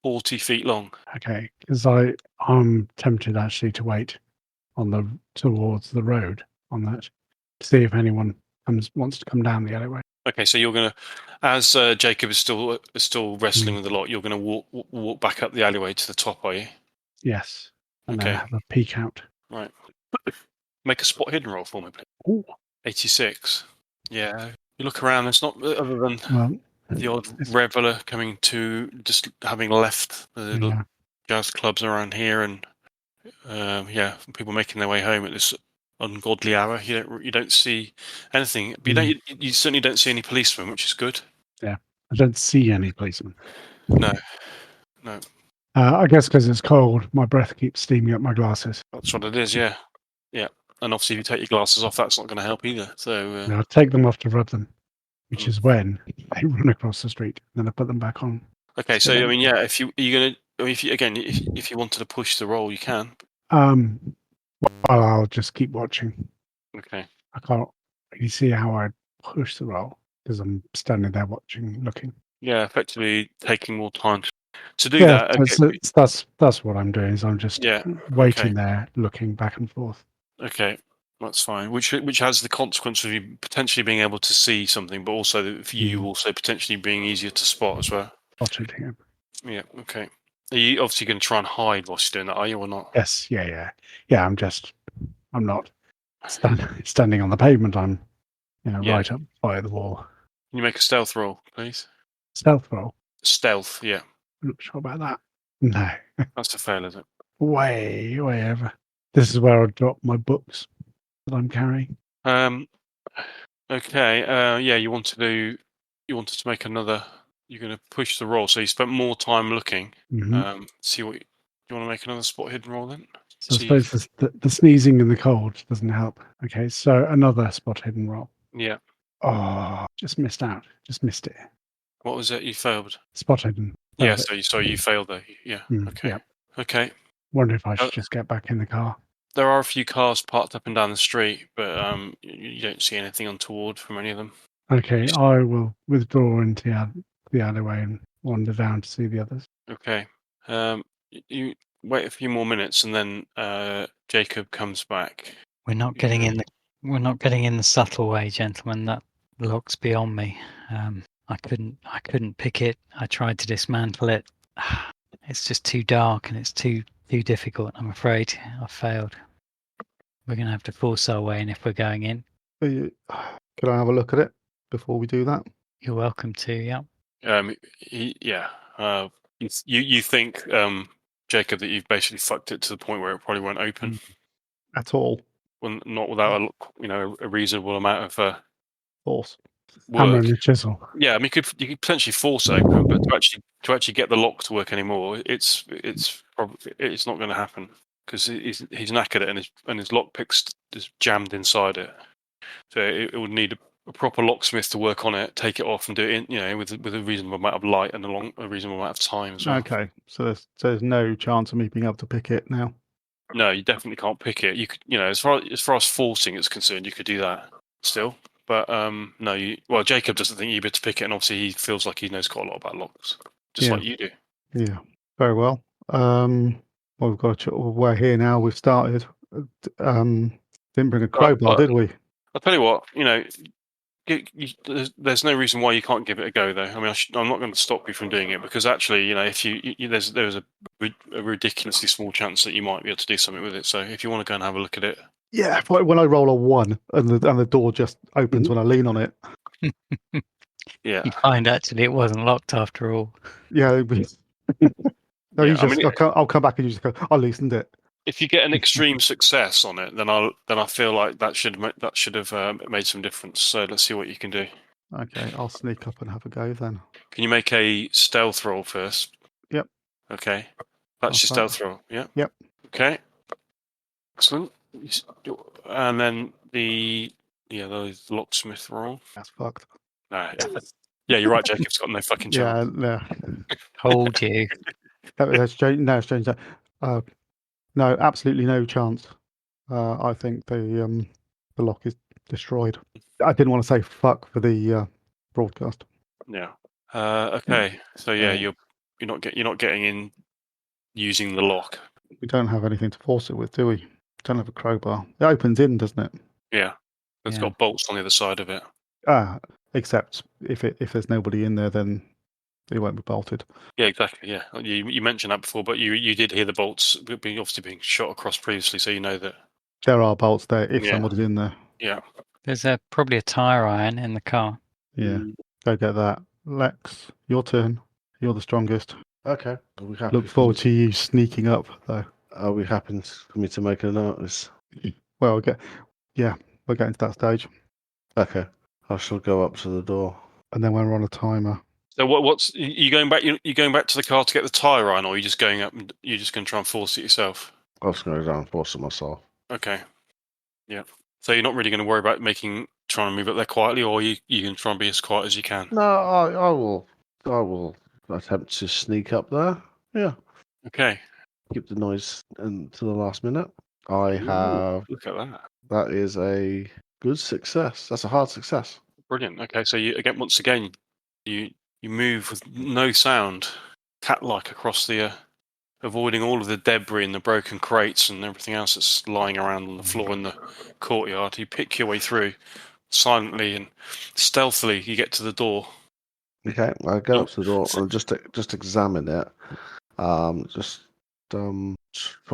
40 feet long. Okay, because I'm tempted actually to wait towards the road on that to see if anyone wants to come down the alleyway. Okay, so you're gonna, as Jacob is still wrestling with the lot, you're gonna walk back up the alleyway to the top, are you? Yes, and Okay. then have a peek out. Right. Make a spot hidden roll for me, please. Ooh. 86. Yeah. You look around. There's not other than the odd reveller coming to just having left the jazz clubs around here, and people making their way home at this ungodly hour. You don't see anything, but you certainly don't see any policemen, which is good. Yeah, I don't see any policemen. No. I guess because it's cold, my breath keeps steaming up my glasses. That's what it is. Yeah. And obviously, if you take your glasses off, that's not going to help either. So I take them off to rub them, which is when I run across the street. Then I put them back on. Okay, so I mean, if you wanted to push the roll, you can. Well, I'll just keep watching. Okay. I can't really see how I push the roll because I'm standing there watching, looking. Yeah, effectively taking more time to To do Yeah, that, okay. that's what I'm doing. Is I'm just Yeah. waiting Okay. there, looking back and forth. Okay. That's fine. Which has the consequence of you potentially being able to see something, but also for you also potentially being easier to spot as well. Spotted him. Yeah. Okay. Are you obviously going to try and hide whilst you're doing that? Are you or not? Yes. Yeah. I'm not standing on the pavement. I'm, Yeah. right up by the wall. Can you make a stealth roll, please? Stealth roll. Stealth. Yeah. I'm not sure about that. No, That's a fail, is it? way over. This is where I drop my books that I'm carrying. Okay. Yeah. You wanted to make another. You're going to push the roll, so you spent more time looking. See what you want to make another spot hidden roll then. So I suppose the sneezing and the cold doesn't help. Okay, so another spot hidden roll. Yeah. Oh, just missed out. Just missed it. What was it? You failed. Spot hidden. Yeah. Failed So you failed though. Yeah. it. Okay. Yeah. Okay. Wonder if I should just get back in the car. There are a few cars parked up and down the street, but you don't see anything untoward from any of them. Okay, I will withdraw into the alleyway and wander down to see the others. Okay. You wait a few more minutes, and then Jacob comes back. We're not getting in the subtle way, gentlemen. That lock's beyond me. I couldn't pick it. I tried to dismantle it. It's just too dark and it's too difficult. I'm afraid I've failed. We're going to have to force our way in if we're going in. Could I have a look at it before we do that? You're welcome to. Yeah. You think, Jacob, that you've basically fucked it to the point where it probably won't open, At all? well, not without a reasonable amount of Force. Hammer work. and a chisel. Yeah, I mean, you could potentially force it open, but to actually get the lock to work anymore, it's not going to happen because he's knackered it and his lockpick's just jammed inside it. So it would need a proper locksmith to work on it, take it off, and do it in, with a reasonable amount of light and a reasonable amount of time as well. Okay, so there's no chance of me being able to pick it now. No, you definitely can't pick it. You could, as far as forcing is concerned, you could do that still. But no, Jacob doesn't think you'd be able to pick it, and obviously he feels like he knows quite a lot about locks, just like you do. Yeah, very well. We've got we're here now. We've started. Didn't bring a crowbar, did we? I'll tell you what. There's no reason why you can't give it a go, though. I mean, I'm not going to stop you from doing it because actually, if there's a ridiculously small chance that you might be able to do something with it. So if you want to go and have a look at it. Yeah, when I roll a 1 and the door just opens when I lean on it. Yeah. You find actually it wasn't locked after all. Yeah. No, Yeah, I'll come back and you just go, I loosened it. If you get an extreme success on it, then I feel like that should have made some difference. So let's see what you can do. Okay, I'll sneak up and have a go then. Can you make a stealth roll first? Yep. Okay. That's your stealth roll. Yeah. Yep. Okay. Excellent. And then the locksmith roll. That's fucked. Nah, yeah, you're right. Jacob's got no fucking chance. Yeah, Told you. it's changed that. No, absolutely no chance. I think the lock is destroyed. I didn't want to say fuck for the broadcast. Yeah. Okay. So yeah, you're not getting in using the lock. We don't have anything to force it with, do we? Don't have a crowbar. It opens in, doesn't it? Yeah. It's got bolts on the other side of it. Except if there's nobody in there, then it won't be bolted. Yeah, exactly. Yeah, you mentioned that before, but you did hear the bolts being shot across previously, so you know that there are bolts there if somebody's in there. Yeah. There's probably a tire iron in the car. Yeah, go get that. Lex, your turn. You're the strongest. Okay. Are we happy Look forward to you sneaking up, though. Are we happy for me to make a notice? Well, we're getting to that stage. Okay. I shall go up to the door. And then when we're on a timer. So what's you going back? You going back to the car to get the tire iron, or are you just going up? And you're just going to try and force it yourself? I was going to go down and force it myself. Okay. Yeah. So you're not really going to worry about trying to move up there quietly, or you can try and be as quiet as you can. No, I will attempt to sneak up there. Yeah. Okay. Keep the noise until the last minute. I have. Look at that. That is a good success. That's a hard success. Brilliant. Okay, so once again, you move with no sound cat-like across the, avoiding all of the debris and the broken crates and everything else that's lying around on the floor in the courtyard. You pick your way through silently and stealthily. You get to the door. Okay, I go up to the door and just examine it. Try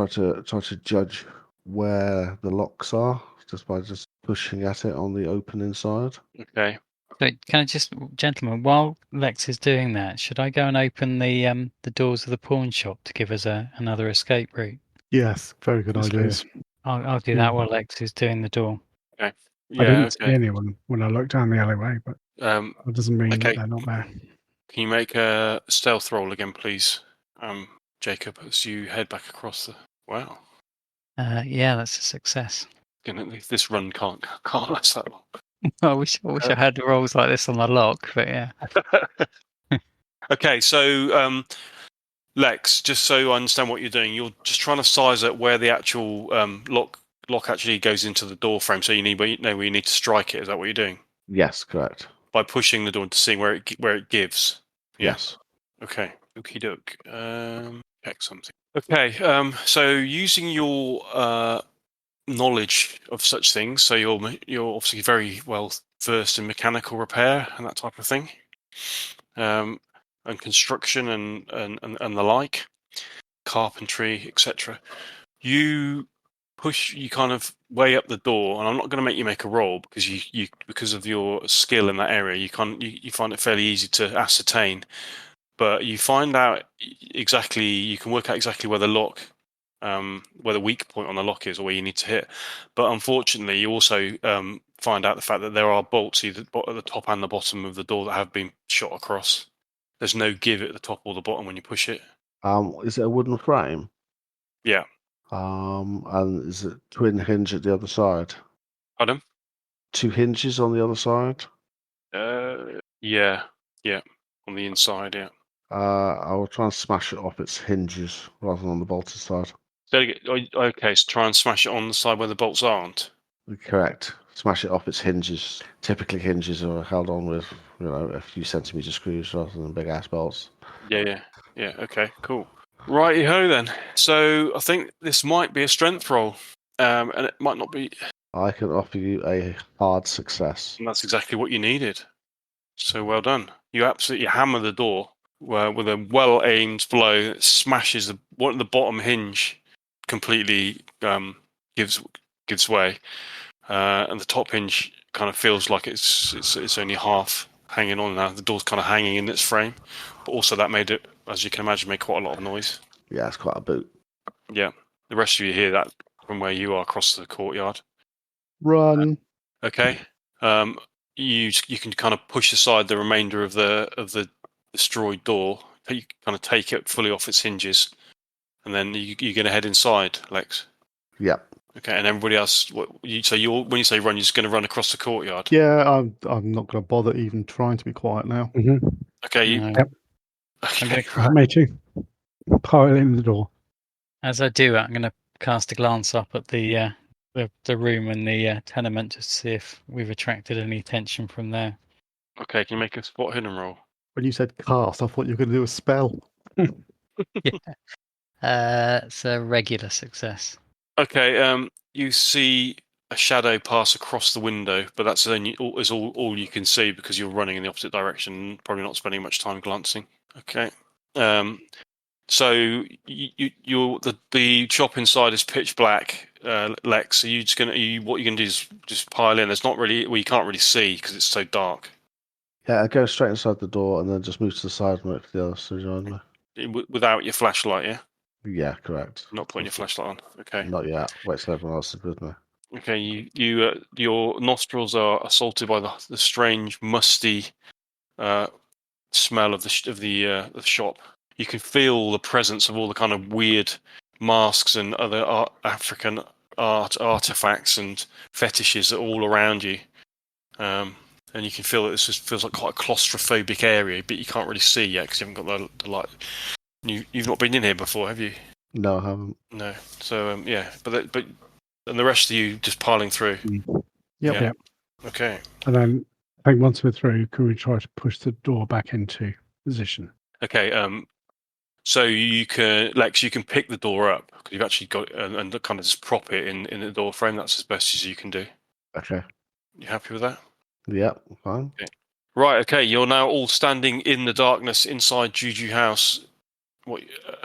to judge where the locks are just by just pushing at it on the open inside. Okay. So can I just, gentlemen, while Lex is doing that, should I go and open the doors of the pawn shop to give us another escape route? Yes, very good Yes, ideas. I'll do that while Lex is doing the door. I Yeah. didn't see Okay. anyone when I looked down the alleyway, but that doesn't mean Okay. that they're not there. Can you make a stealth roll again, please, Jacob, as you head back across the? Wow. Yeah, that's a success. This run can't last that long. I wish I had rolls like this on the lock, but yeah. Okay, so Lex, just so I understand what you're doing, you're just trying to size up where the actual lock actually goes into the door frame. So you know where you need to strike it. Is that what you're doing? Yes, correct. By pushing the door to seeing where it gives. Yeah. Yes. Okay. Okie doke. Check something. Okay. So using your knowledge of such things, so you're obviously very well versed in mechanical repair and that type of thing, and construction and the like, carpentry, etc. You kind of way up the door, and I'm not going to make you make a roll because you because of your skill in that area, you find it fairly easy to ascertain. But you find out exactly, you can work out exactly where the lock, where the weak point on the lock is, or where you need to hit. But unfortunately, you also find out the fact that there are bolts either at the top and the bottom of the door that have been shot across. There's no give at the top or the bottom when you push it. Is it a wooden frame? Yeah. And is it twin hinge at the other side? Pardon? 2 hinges on the other side? Yeah, on the inside, yeah. I will try and smash it off its hinges rather than on the bolted side. Okay, so try and smash it on the side where the bolts aren't. Correct. Smash it off its hinges. Typically, hinges are held on with, a few centimetre screws rather than big ass bolts. Yeah. Okay, cool. Righty-ho then. So I think this might be a strength roll, and it might not be. I can offer you a hard success. And that's exactly what you needed. So well done. You absolutely hammer the door with a well-aimed blow that smashes the bottom hinge completely, gives way, and the top hinge kind of feels like it's only half hanging on now. The door's kind of hanging in its frame, but also that made it, as you can imagine, make quite a lot of noise. Yeah, it's quite a boot. Yeah, the rest of you hear that from where you are across the courtyard. Run. Okay. You can kind of push aside the remainder of the destroyed door. You kind of take it fully off its hinges, and then you're going to head inside, Lex. Yep. Okay, and everybody else. When you say run, you're just going to run across the courtyard. Yeah, I'm not going to bother even trying to be quiet now. Mm-hmm. Okay. No. Okay. Me too. Pile in the door. As I do, I'm going to cast a glance up at the room and the tenement to see if we've attracted any attention from there. Okay. Can you make a spot hidden roll? When you said cast, I thought you were going to do a spell. It's a regular success. Okay. You see a shadow pass across the window, but that's all you can see because you're running in the opposite direction, probably not spending much time glancing. Okay. So the shop inside is pitch black. Lex, so what you're gonna do is just pile in. There's not really, you can't really see because it's so dark. Yeah, I go straight inside the door and then just move to the side and wait for the others to join me. Without your flashlight, yeah. Yeah, correct. Not putting your flashlight on. Okay. Not yet. Wait till everyone else is with me. Okay. Your nostrils are assaulted by the strange musty smell of the shop. You can feel the presence of all the kind of weird masks and other African artifacts and fetishes that are all around you. And you can feel that this just feels like quite a claustrophobic area, but you can't really see yet because you haven't got the light. You've not been in here before, have you? No, I haven't. No. So yeah, but and the rest of you just piling through. Yep. Yeah. Okay. And then I think once we're through, can we try to push the door back into position? Okay. So you can, Lex, you can pick the door up because you've actually got and kind of just prop it in the door frame. That's as best as you can do. Okay. You happy with that? Yeah, fine. Right. Okay. You're now all standing in the darkness inside Juju House.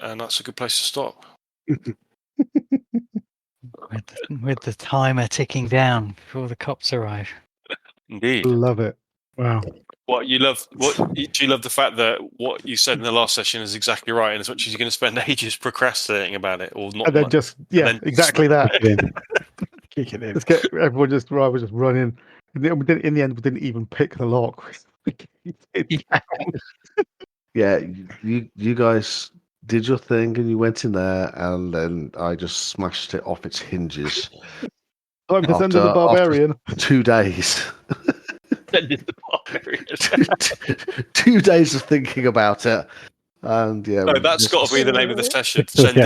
And that's a good place to stop. With the timer ticking down before the cops arrive. Indeed. Love it. Wow. Do you love the fact that what you said in the last session is exactly right, and as much as you're going to spend ages procrastinating about it, or not, And then exactly that. Kick it in. Let's get everyone just rather just run in. In the end, we didn't even pick the lock. Yeah, you guys did your thing and you went in there, and then I just smashed it off its hinges. Time to send in the Barbarian. 2 days. Send in the Barbarian. 2 days of thinking about it, and yeah. No, that's got to be the name of the session. Send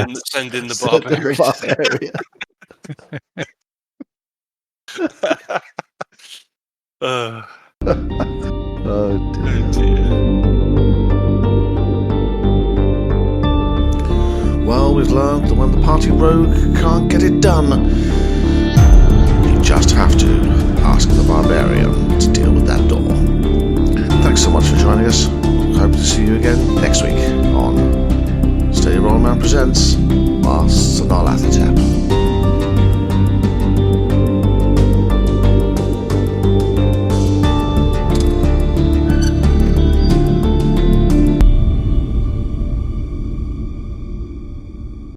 in the Barbarian. Oh Oh dear. dear. Well, we've learned that when the party rogue can't get it done, you just have to ask the Barbarian to deal with that door. Thanks so much for joining us. Hope to see you again next week on Steady Roll Man Presents Masks of Nyarlathotep.